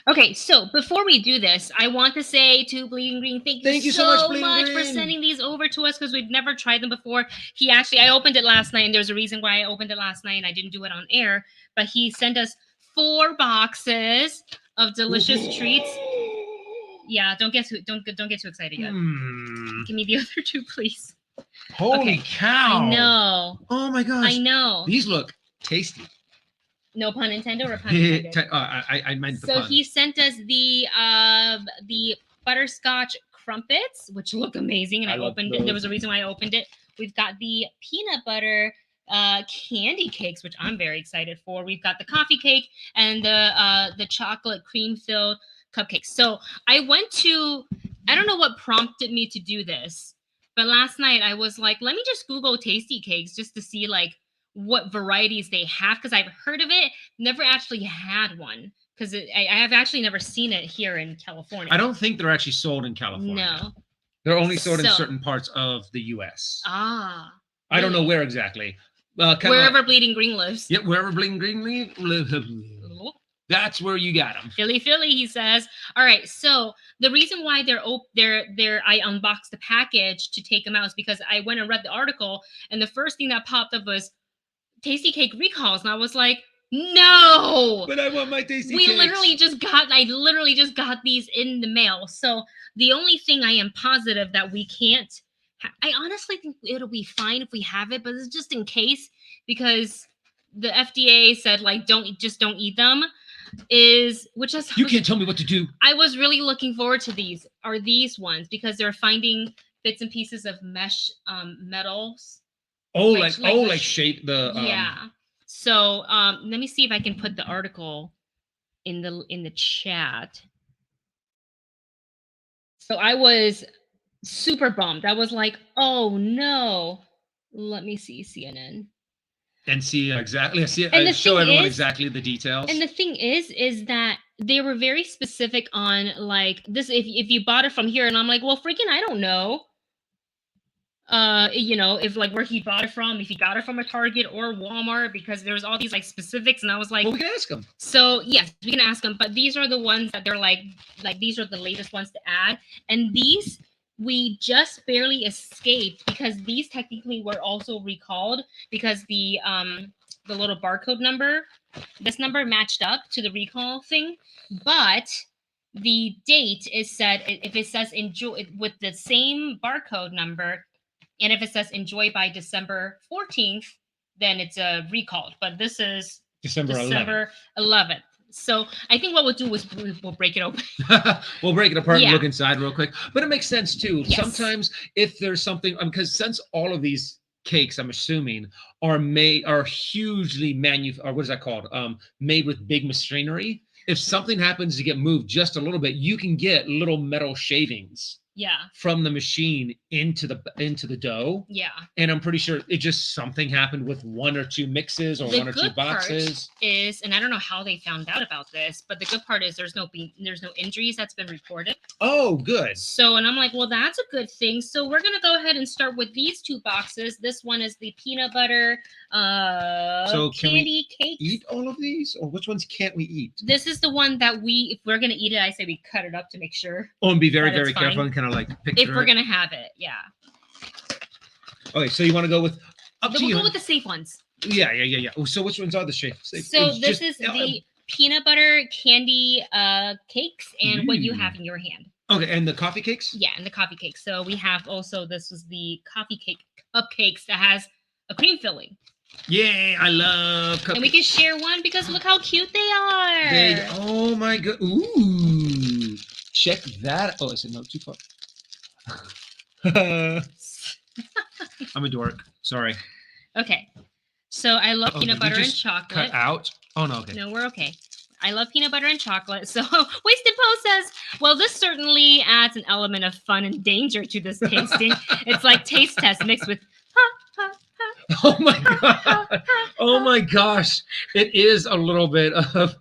Okay, so before we do this, I want to say to Bleeding Green, thank you so much for sending these over to us because we've never tried them before. I opened it last night, and there's a reason why I opened it last night and I didn't do it on air, but he sent us 4 boxes of delicious treats. Yeah, don't get too excited yet. Give me the other 2, please. Holy cow! I know. Oh my gosh! I know. These look tasty. No pun intended or pun intended? I meant the pun. So he sent us the butterscotch crumpets, which look amazing, and I opened it. There was a reason why I opened it. We've got the peanut butter candy cakes, which I'm very excited for. We've got the coffee cake and the chocolate cream filled cupcakes. So I don't know what prompted me to do this, but last night I was like, let me just Google Tastykakes just to see like what varieties they have, because I've heard of it, never actually had one, because I have actually never seen it here in California. I don't think they're actually sold in California. No. They're only sold in certain parts of the U.S. Ah. I don't know where exactly. Wherever Bleeding Green lives. Yep, wherever Bleeding Green lives. That's where you got them. Philly, he says. All right, so the reason why I unboxed the package to take them out is because I went and read the article, and the first thing that popped up was Tastykake recalls, and I was like, no! But I want my Tastykakes. I literally just got these in the mail. So the only thing I am positive that we can't, I honestly think it'll be fine if we have it, but it's just in case, because the FDA said, like, don't eat them. You can't tell me what to do. I was really looking forward to these ones, because they're finding bits and pieces of mesh metals. Like shape the yeah. So let me see if I can put the article in the chat. So I was super bummed. I was like, oh no. Let me see CNN. And see exactly. Show everyone exactly the details. And the thing is that they were very specific on, like, this. If you bought it from here, and I'm like, well, freaking, I don't know. If, like, where he bought it from, if he got it from a Target or Walmart, because there's all these, like, specifics, and I was like, well, we can ask him. So yes, we can ask him. But these are the ones that they're like these are the latest ones to add, and these we just barely escaped, because these technically were also recalled, because the little barcode number, this number matched up to the recall thing, but the date is said, if it says enjoy with the same barcode number, and if it says enjoy by December 14th, then it's recalled. But this is December 11th. So I think what we'll do is we'll break it open. We'll break it apart and look inside real quick. But it makes sense too. Yes. Sometimes if there's something, because since all of these cakes, I'm assuming, are hugely what is that called? Made with big machinery. If something happens to get moved just a little bit, you can get little metal shavings. Yeah. From the machine into the dough. Yeah. And I'm pretty sure it just something happened with one or two mixes or one or two boxes. And I don't know how they found out about this, but the good part is there's no injuries that's been reported. Oh, good. So, and I'm like, well, that's a good thing. So we're gonna go ahead and start with these two boxes. This one is the peanut butter candy cake. Eat all of these, or which ones can't we eat? This is the one that if we're gonna eat it, I say we cut it up to make sure. Oh, and be very, very careful and kind of like picture if we're gonna have it, yeah. Okay, so you want to go with We'll go with the safe ones. Yeah. Oh, so which ones are the safe? So this is the peanut butter candy cakes, and what you have in your hand. Okay, and the coffee cakes? Yeah, and the coffee cakes. So we have also, this was the coffee cake cupcakes that has a cream filling. Yay, I love cupcakes. And we can share one because look how cute they are. Oh my god. Ooh. Check that. Oh, I said no, too far. I'm a dork. Sorry. Okay. So I love peanut butter and chocolate. Cut out? Oh, no, okay. No, we're okay. I love peanut butter and chocolate. So Wasted Post says, well, this certainly adds an element of fun and danger to this tasting. It's like taste test mixed with Oh my god. Oh my gosh. It is a little bit of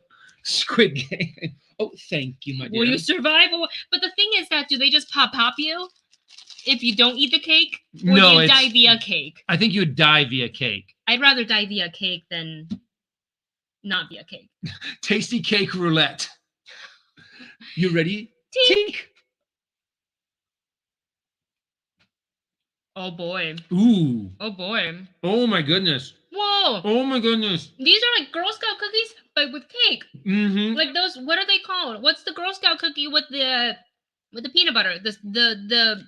Squid Game. Oh, thank you, my dear. Will you survive? But the thing is that, do they just pop you if you don't eat the cake? Or do you die via cake? I think you would die via cake. I'd rather die via cake than not via cake. Tastykake roulette. You ready? Tink. Oh boy. Ooh. Oh boy. Oh my goodness. Whoa. Oh my goodness. These are like Girl Scout cookies, but with cake. Mm-hmm. Like those. What are they called? What's the Girl Scout cookie with the peanut butter? The.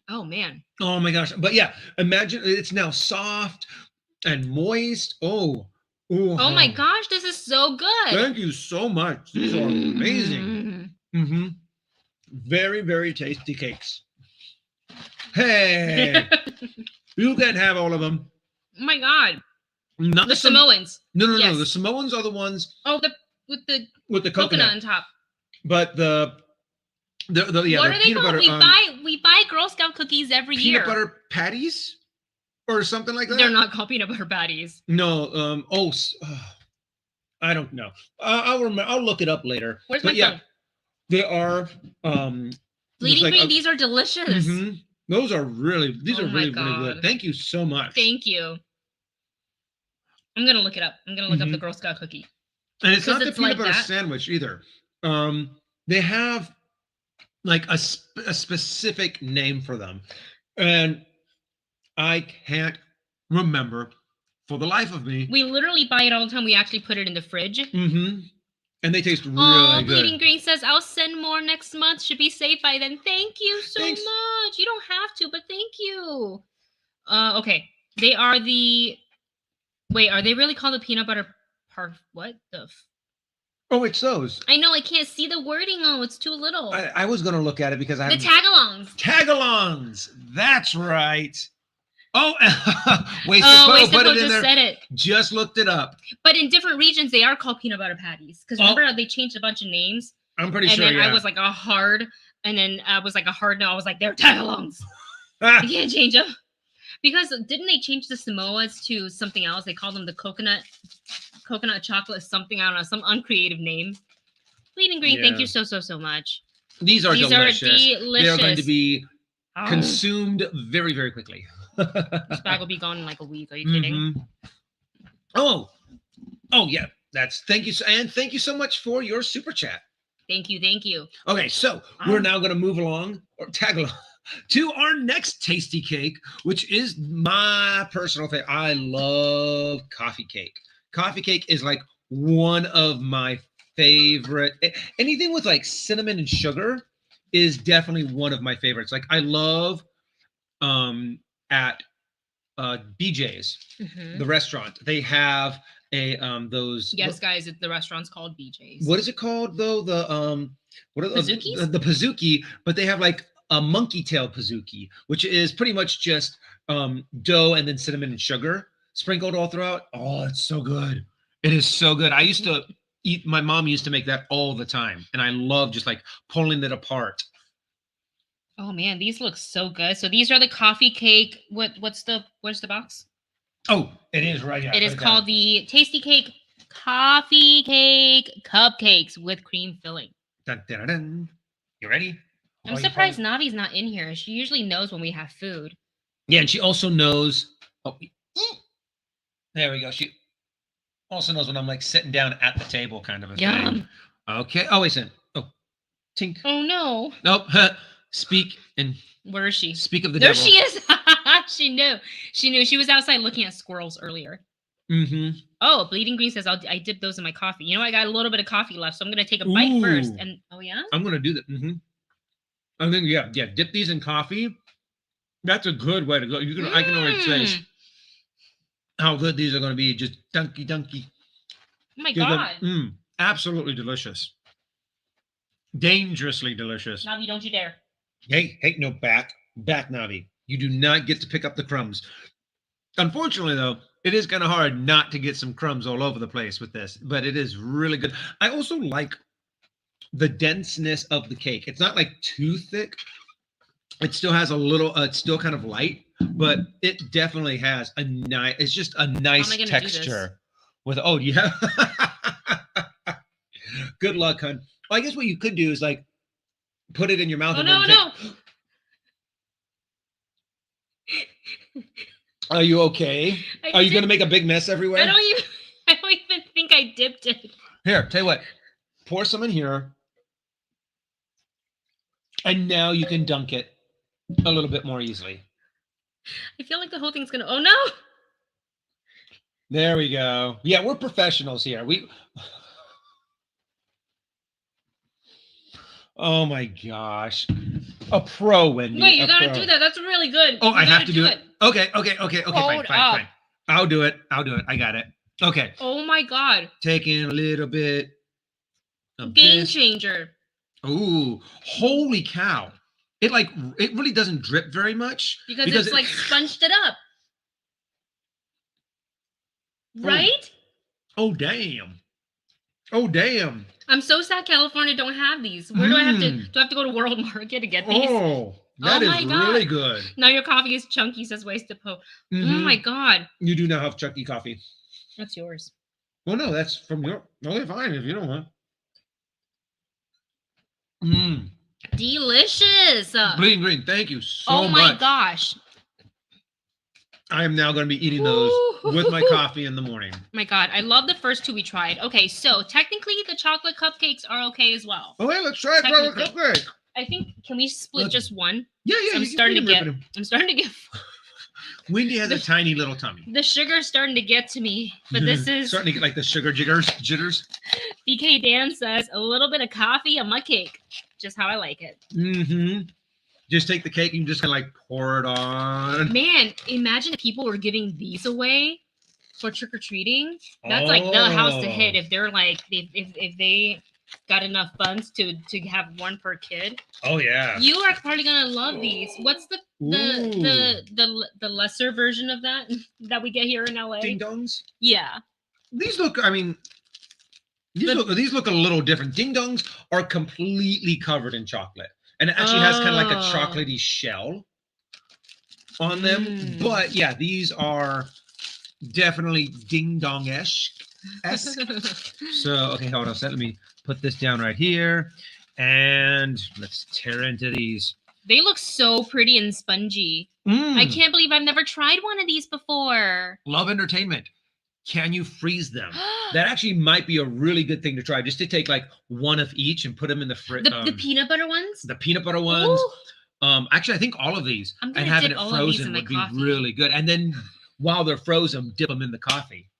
Oh man. Oh my gosh. But yeah, imagine it's now soft and moist. Oh. Oh my gosh, this is so good. Thank you so much. These are amazing. Mm-hmm. Very, very tasty cakes. Hey, you can't have all of them. Oh my god. Not the Samoans. No. The Samoans are the ones. Oh, with the coconut on top. But the what are they called? We buy Girl Scout cookies every year. Peanut butter patties. or something like that. They're not called peanut butter patties. No. I don't know. I'll remember. I'll look it up later. Where's my phone? They are. Bleeding green. These are delicious. Mm-hmm. Those are really. These are really God. really good. Thank you so much. Thank you. I'm gonna look it up. I'm gonna look up the Girl Scout cookie. And it's not the peanut butter sandwich either. They have like a specific name for them, and I can't remember for the life of me. We literally buy it all the time. We actually put it in the fridge. Mm-hmm. And they taste really good. Bleeding Green says, I'll send more next month. Should be safe by then. Thank you so much. You don't have to, but thank you. Okay. They are the... Wait, are they really called the peanut butter... What the... Oh, it's those. I know. I can't see the wording. Oh, it's too little. I was going to look at it because I... The tagalongs. Tagalongs. That's right. Oh, Wait, put it in just there. Said it. Just looked it up. But in different regions, they are called peanut butter patties. Because remember, they changed a bunch of names. I'm pretty sure. And then I was like a hard no. I was like, they're tagalongs. You can't change them. Because didn't they change the Samoas to something else? They called them the coconut chocolate something. I don't know, some uncreative name. Bleeding Green, thank you so much. These are delicious. They are going to be Oh. consumed very, very quickly. This bag will be gone in like a week. Are you kidding? Mm-hmm. Oh yeah. Thank you, and thank you so much for your super chat. Thank you. Okay, so we're now going to move along or tag along to our next tasty cake, which is my personal favorite. I love coffee cake. Coffee cake is like one of my favorite. Anything with like cinnamon and sugar is definitely one of my favorites. Like I love at BJ's, the restaurant. They have a those. Yes, guys, the restaurant's called BJ's. What is it called though? The what are Pizookies? the pizookie? But they have like a monkey tail pizookie, which is pretty much just dough and then cinnamon and sugar sprinkled all throughout. Oh, it's so good. It is so good. I used to eat. My mom used to make that all the time, and I love just like pulling it apart. Oh man, these look so good. So these are the coffee cake. Where's the box? Oh, it is right here. It is called the Tastykakes coffee cake cupcakes with cream filling. Dun, dun, dun, dun. You ready? I'm surprised Navi's not in here. She usually knows when we have food. Yeah, and she also knows. Oh, there we go. She also knows when I'm like sitting down at the table, kind of a thing. Okay. Oh, wait, oh, tink. Oh no. Nope. Speak and where is she? Speak of the devil. There she is. She knew. She was outside looking at squirrels earlier. Mm-hmm. Oh, Bleeding Green says I dip those in my coffee. You know, I got a little bit of coffee left, so I'm gonna take a bite first. And oh yeah, I'm gonna do that. Mm-hmm. I think dip these in coffee. That's a good way to go. You can I can already say how good these are gonna be. Just dunky. Oh my god. Absolutely delicious. Dangerously delicious. Navi, don't you dare. Hey, no, back, Navi. You do not get to pick up the crumbs. Unfortunately, though, it is kind of hard not to get some crumbs all over the place with this, but it is really good. I also like the denseness of the cake. It's not like too thick. It still has a little, it's still kind of light, but it definitely has a nice, it's just a nice texture. With, oh, yeah. Good luck, hon. Well, I guess what you could do is like put it in your mouth. Oh, no. Are you okay? Are you going to make a big mess everywhere? I don't even think I dipped it. Here, tell you what. Pour some in here. And now you can dunk it a little bit more easily. I feel like the whole thing's going to... Oh, no. There we go. Yeah, we're professionals here. Oh my gosh. A pro, Wendy. Wait, you gotta do that. That's really good. Oh, I have to do it. Okay, fine. I'll do it. I got it. Okay. Oh my god. Taking a little bit of Game changer. Ooh, holy cow. It really doesn't drip very much. Because it's like sponged it up. Right? Oh, damn. I'm so sad California don't have these. Where do I have to? Do I have to go to World Market to get these? Oh, That Oh is my God. really good. Now your coffee is chunky, says Wasted Poe. Mm-hmm. Oh my God. You do now have chunky coffee. That's yours. Well, no, that's from your. Okay, fine if you don't want. Mmm. Delicious. Green. Thank you so much. Oh my gosh. I am now going to be eating those with my coffee in the morning. My God, I love the first two we tried. Okay, so technically the chocolate cupcakes are okay as well. Oh, hey, let's try a chocolate cupcake. I think, can we split just one? Yeah. I'm starting to get. Wendy has a tiny little tummy. The sugar's starting to get to me, but this is starting to get like the sugar jitters. BK Dan says a little bit of coffee on my cake, just how I like it. Mm-hmm. Just take the cake and just kind of like pour it on. Man, imagine if people were giving these away for trick-or-treating. That's like the house to hit if they're like if they got enough funds to have one per kid. Oh yeah. You are probably gonna love these. What's the lesser version of that we get here in LA? Ding dongs? Yeah. These look, I mean, these look a little different. Ding dongs are completely covered in chocolate. And it actually has kind of like a chocolatey shell on them. But yeah, these are definitely ding dong-esque. So, okay, hold on a second. Let me put this down right here. And let's tear into these. They look so pretty and spongy. I can't believe I've never tried one of these before. Love Entertainment. Can you freeze them? That actually might be a really good thing to try. Just to take like one of each and put them in the fridge. The peanut butter ones? The peanut butter ones. Ooh. Actually, I think all of these and having it frozen would be really good. And then while they're frozen, dip them in the coffee.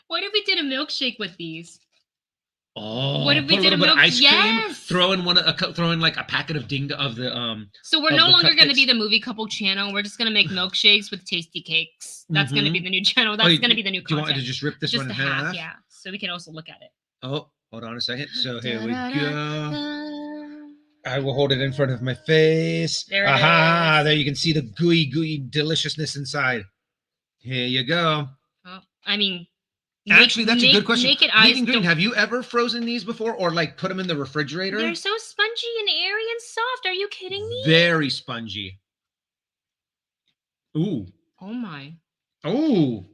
What if we did a milkshake with these? Oh, what if we did a bit of ice cream? Yes. Throw in like a packet of So we're no longer going to be the movie couple channel. We're just going to make milkshakes with Tastykakes. That's going to be the new channel. That's going to be the new content. Do you want to just rip this one in half? Yeah. So we can also look at it. Oh, hold on a second. So here we go. I will hold it in front of my face. There it is. There you can see the gooey deliciousness inside. Here you go. Oh, I mean, actually, that's a good question. Naked eyes. Green, have you ever frozen these before or like put them in the refrigerator? They're so spongy and airy and soft. Are you kidding me? Very spongy. Ooh. Oh my. Oh.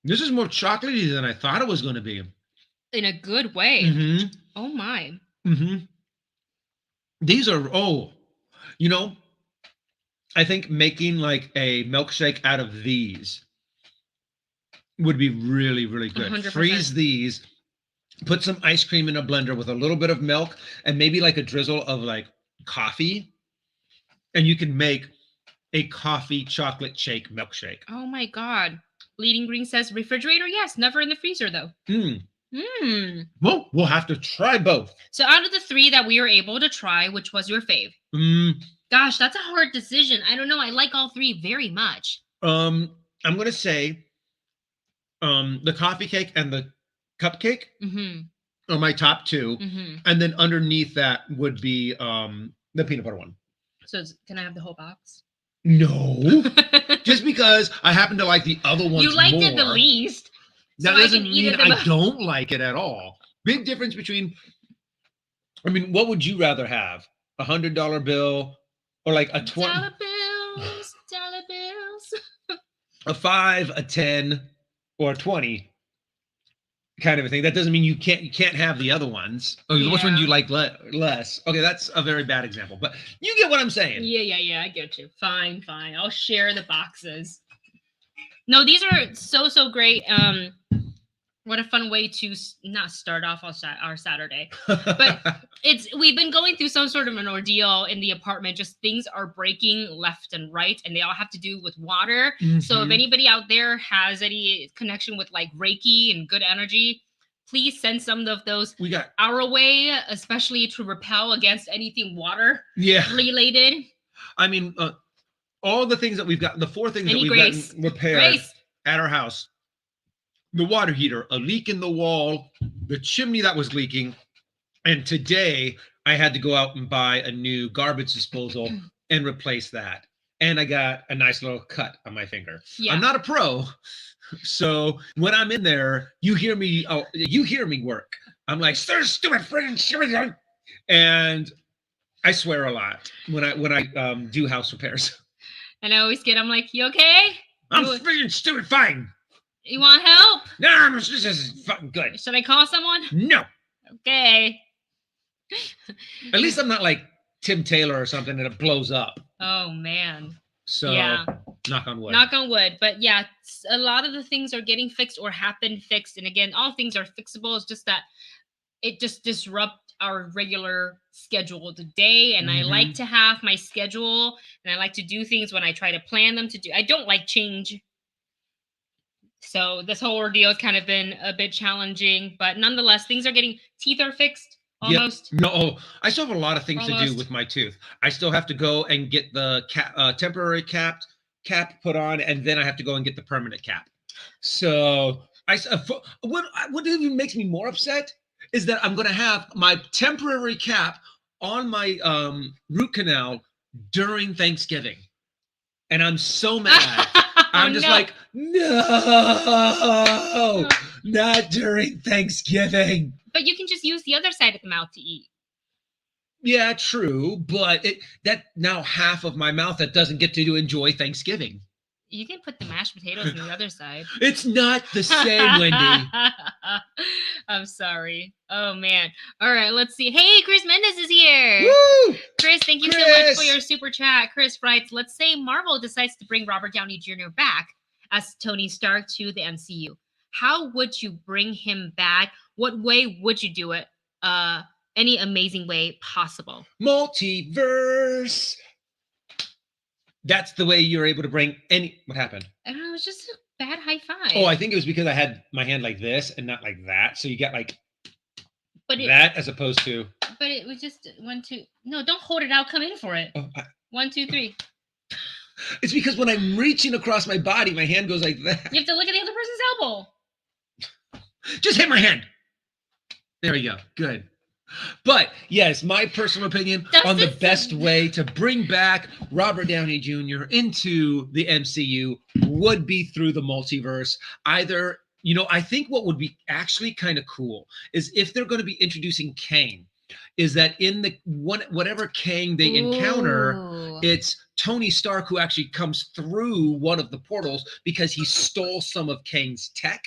This is more chocolatey than I thought it was going to be. In a good way. Mm-hmm. Oh my. Mm-hmm. These are, I think making like a milkshake out of these would be really, really good. 100%. Freeze these, put some ice cream in a blender with a little bit of milk and maybe like a drizzle of like coffee, and you can make a coffee chocolate shake milkshake. Oh my God. Bleeding Green says refrigerator, yes, never in the freezer though. Well, we'll have to try both. So out of the three that we were able to try, which was your fave? Gosh, that's a hard decision. I don't know. I like all three very much. I'm gonna say the coffee cake and the cupcake are my top two. And then underneath that would be the peanut butter one. So can I have the whole box? No. Just because I happen to like the other ones You liked more. it the least. That doesn't mean I don't like it at all. Big difference between, what would you rather have? $100 bill or like a 20? Dollar bills. A 5, a 10, or a 20 kind of a thing. That doesn't mean you can't have the other ones. Which one do you like less? Okay, that's a very bad example, but you get what I'm saying. Yeah, I get you. Fine. I'll share the boxes. No, these are so great. What a fun way to not start off our Saturday. But we've been going through some sort of an ordeal in the apartment. Just things are breaking left and right, and they all have to do with water. So if anybody out there has any connection with like Reiki and good energy, please send some of those our way, especially to repel against anything water related. All the things that we've got, the 4 things that we've gotten repaired at our house. The water heater, a leak in the wall, the chimney that was leaking. And today I had to go out and buy a new garbage disposal and replace that. And I got a nice little cut on my finger. Yeah. I'm not a pro. So when I'm in there, you hear me work. I'm like, stir stupid friend. And I swear a lot when I do house repairs. And I always I'm like, you okay? I'm freaking stupid. Fine. You want help? No, this is fucking good. Should I call someone? No. Okay. At least I'm not like Tim Taylor or something and it blows up. Oh man. So yeah. Knock on wood. Knock on wood. But yeah, a lot of the things are getting fixed or have been fixed. And again, all things are fixable. It's just that it just disrupts our regular schedule today. And I like to have my schedule and I like to do things when I try to plan them to do. I don't like change. So this whole ordeal has kind of been a bit challenging, but nonetheless, things are getting, teeth are fixed almost. Yep. No, I still have a lot of things to do with my tooth. I still have to go and get the temporary cap put on, and then I have to go and get the permanent cap. So what even makes me more upset is that I'm going to have my temporary cap on my root canal during Thanksgiving, and I'm so mad. I'm just like, no, not during Thanksgiving. But you can just use the other side of the mouth to eat. Yeah, true. But that now half of my mouth that doesn't get to enjoy Thanksgiving. You can put the mashed potatoes on the other side. It's not the same, Wendy. I'm sorry. Oh, man. All right, let's see. Hey, Chris Mendez is here. Woo! Chris, thank you so much for your super chat. Chris writes, let's say Marvel decides to bring Robert Downey Jr. back as Tony Stark to the MCU. How would you bring him back? What way would you do it? Any amazing way possible. Multiverse. That's the way you're able to bring any... What happened? I don't know. It was just a bad high five. Oh, I think it was because I had my hand like this and not like that. So you got like that as opposed to... But it was just 1, 2... No, don't hold it out. Come in for it. 1, 2, 3. It's because when I'm reaching across my body, my hand goes like that. You have to look at the other person's elbow. Just hit my hand. There we go. Good. But yes, my personal opinion on the best way to bring back Robert Downey Jr. into the MCU would be through the multiverse. Either, I think what would be actually kind of cool is if they're going to be introducing Kang, is that in the whatever Kang they encounter, it's Tony Stark who actually comes through one of the portals because he stole some of Kang's tech.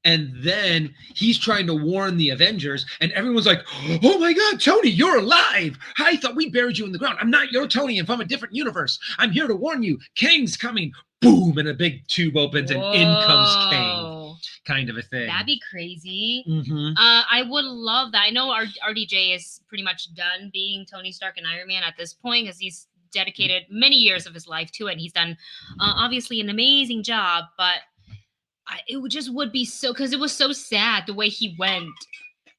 And then he's trying to warn the Avengers, and everyone's like, oh my God, Tony, you're alive. I thought we buried you in the ground. I'm not your Tony. I'm from a different universe. I'm here to warn you. Kang's coming. Boom, and a big tube opens, and in comes Kang. Kind of a thing. That'd be crazy. I would love that. I know RDJ is pretty much done being Tony Stark and Iron Man at this point because he's dedicated many years of his life to it. And he's done, obviously, an amazing job, but it would be so, because it was so sad the way he went.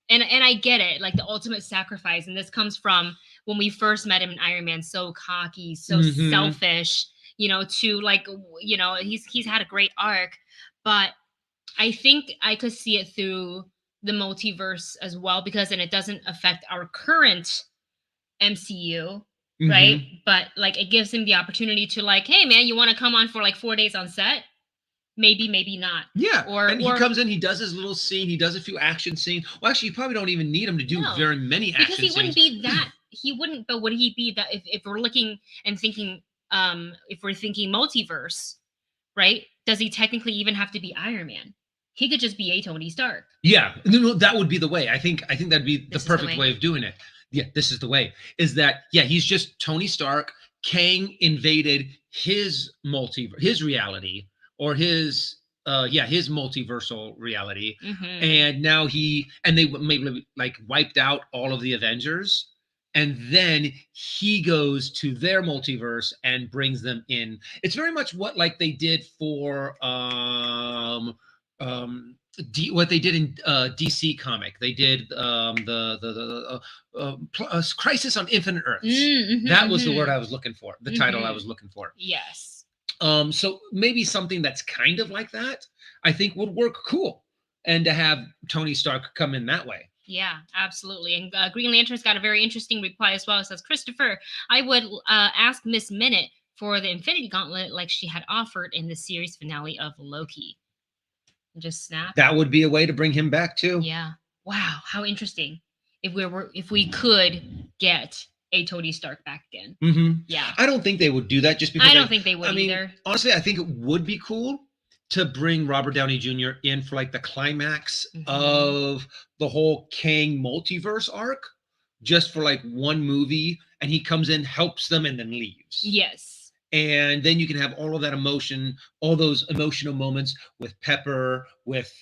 And I get it, like the ultimate sacrifice. And this comes from when we first met him in Iron Man, so cocky, so selfish, to like, he's had a great arc. But I think I could see it through the multiverse as well, because then it doesn't affect our current MCU, right? But like it gives him the opportunity to like, hey man, you want to come on for like 4 days on set? Maybe not. Yeah. And he comes in, he does his little scene, he does a few action scenes. Well, actually, you probably don't even need him to do very many action scenes. Because he wouldn't be that. He wouldn't, but would he be that if we're looking and thinking, if we're thinking multiverse, right? Does he technically even have to be Iron Man? He could just be a Tony Stark. Yeah. No, that would be the way. I think that'd be the perfect way of doing it. Yeah, this is the way. Is that, he's just Tony Stark. Kang invaded his reality. Or his multiversal reality, and now they maybe like wiped out all of the Avengers, and then he goes to their multiverse and brings them in. It's very much what like they did for what they did in DC comic. They did the Crisis on Infinite Earths. That was the word I was looking for. The title I was looking for. Yes. So maybe something that's kind of like that, I think would work cool. And to have Tony Stark come in that way. Yeah, absolutely. And Green Lantern's got a very interesting reply as well. It says, Christopher, I would ask Miss Minute for the Infinity Gauntlet like she had offered in the series finale of Loki. Just snap. That would be a way to bring him back too. Yeah. Wow, how interesting. If we could get a Tony Stark back again. Yeah. I don't think they would do that just because I don't think they would either. Honestly, I think it would be cool to bring Robert Downey Jr. in for like the climax of the whole Kang multiverse arc, just for like one movie, and he comes in, helps them, and then leaves. Yes. And then you can have all of that emotion, all those emotional moments with Pepper, with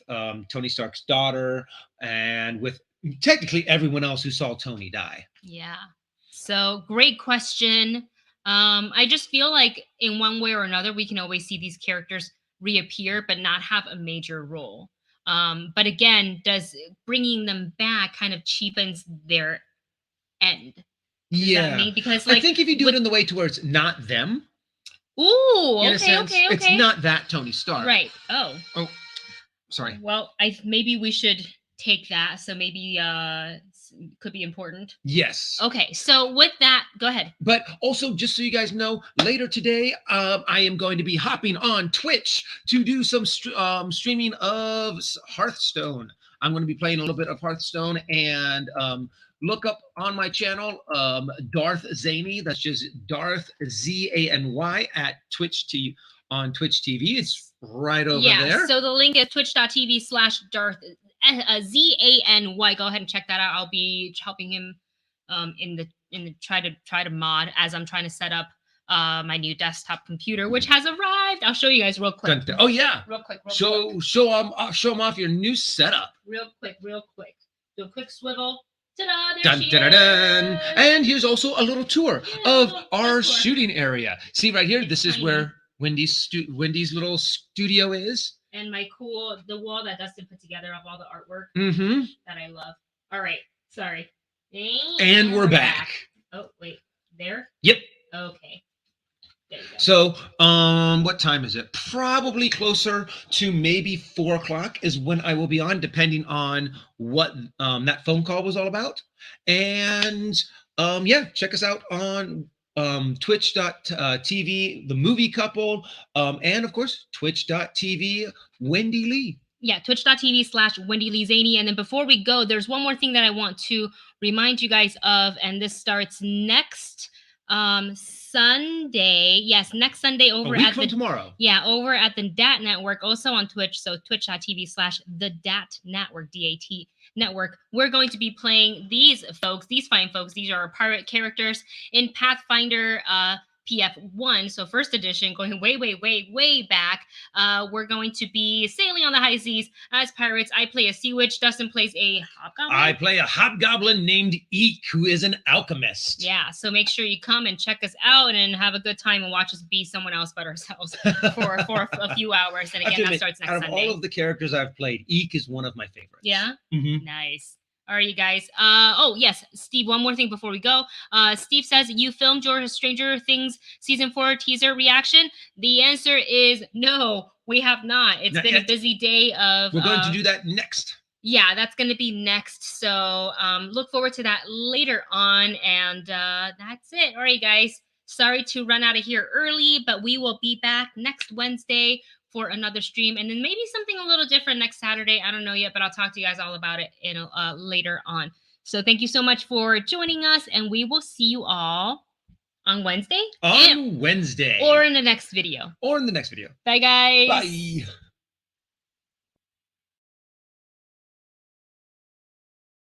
Tony Stark's daughter, and with technically everyone else who saw Tony die. Yeah. So great question. I just feel like in one way or another, we can always see these characters reappear, but not have a major role. But again, does bringing them back kind of cheapens their end? Does that mean? Because like, I think if you do it in the way to where it's not them. Ooh, okay. It's not that Tony Stark. Right. Oh, sorry. Well, maybe we should take that. So maybe could be important. Yes. Okay. So with that, go ahead. But also, just so you guys know, later today, I am going to be hopping on Twitch to do some streaming of Hearthstone. I'm going to be playing a little bit of Hearthstone, and look up on my channel, Darth Zany. That's just Darth Zany at on Twitch TV. It's right over there. Yeah, so the link is twitch.tv/Darth Zany. Go ahead and check that out. I'll be helping him in the try to mod as I'm trying to set up my new desktop computer, which has arrived. I'll show you guys real quick. Oh yeah, real quick. Show them off your new setup. Real quick. Do a quick swivel. Ta-da, dun, dun, dun, dun. And here's also a little tour of our shooting area. See right here, this is where Wendy's little studio is. And the wall that Dustin put together of all the artwork that I love. All right, sorry. And we're back. Oh, wait, there? Yep. Okay. There you go. So, what time is it? Probably closer to maybe 4 o'clock is when I will be on, depending on what that phone call was all about. And check us out on twitch.tv, The Movie Couple, and of course, twitch.tv, Wendy Lee. Yeah, twitch.tv/Wendy Lee Zany. And then before we go, there's one more thing that I want to remind you guys of, and this starts next Sunday. Yes, next Sunday over tomorrow. Yeah, over at the Dat Network, also on Twitch. So twitch.tv/the Dat Network, DAT Network. We're going to be playing these fine folks. These are our pirate characters in Pathfinder PF1, so first edition, going way back. We're going to be sailing on the high seas as pirates. I play a sea witch. Dustin plays a hobgoblin. I play a hobgoblin named Eek, who is an alchemist. Yeah, so make sure you come and check us out and have a good time and watch us be someone else but ourselves for a few hours. And again, that starts next Sunday. Out of all of the characters I've played, Eek is one of my favorites. Yeah? Nice. All right, you guys. Yes, Steve, one more thing before we go. Steve says, you filmed your Stranger Things Season 4 teaser reaction. The answer is no, we have not. It's been a busy day of... We're going to do that next. Yeah, that's going to be next. So look forward to that later on. And that's it. All right, guys. Sorry to run out of here early, but we will be back next Wednesday for another stream, and then maybe something a little different next Saturday. I don't know yet, but I'll talk to you guys all about it later on. So thank you so much for joining us, and we will see you all on Wednesday. Wednesday. Or in the next video. Bye, guys. Bye.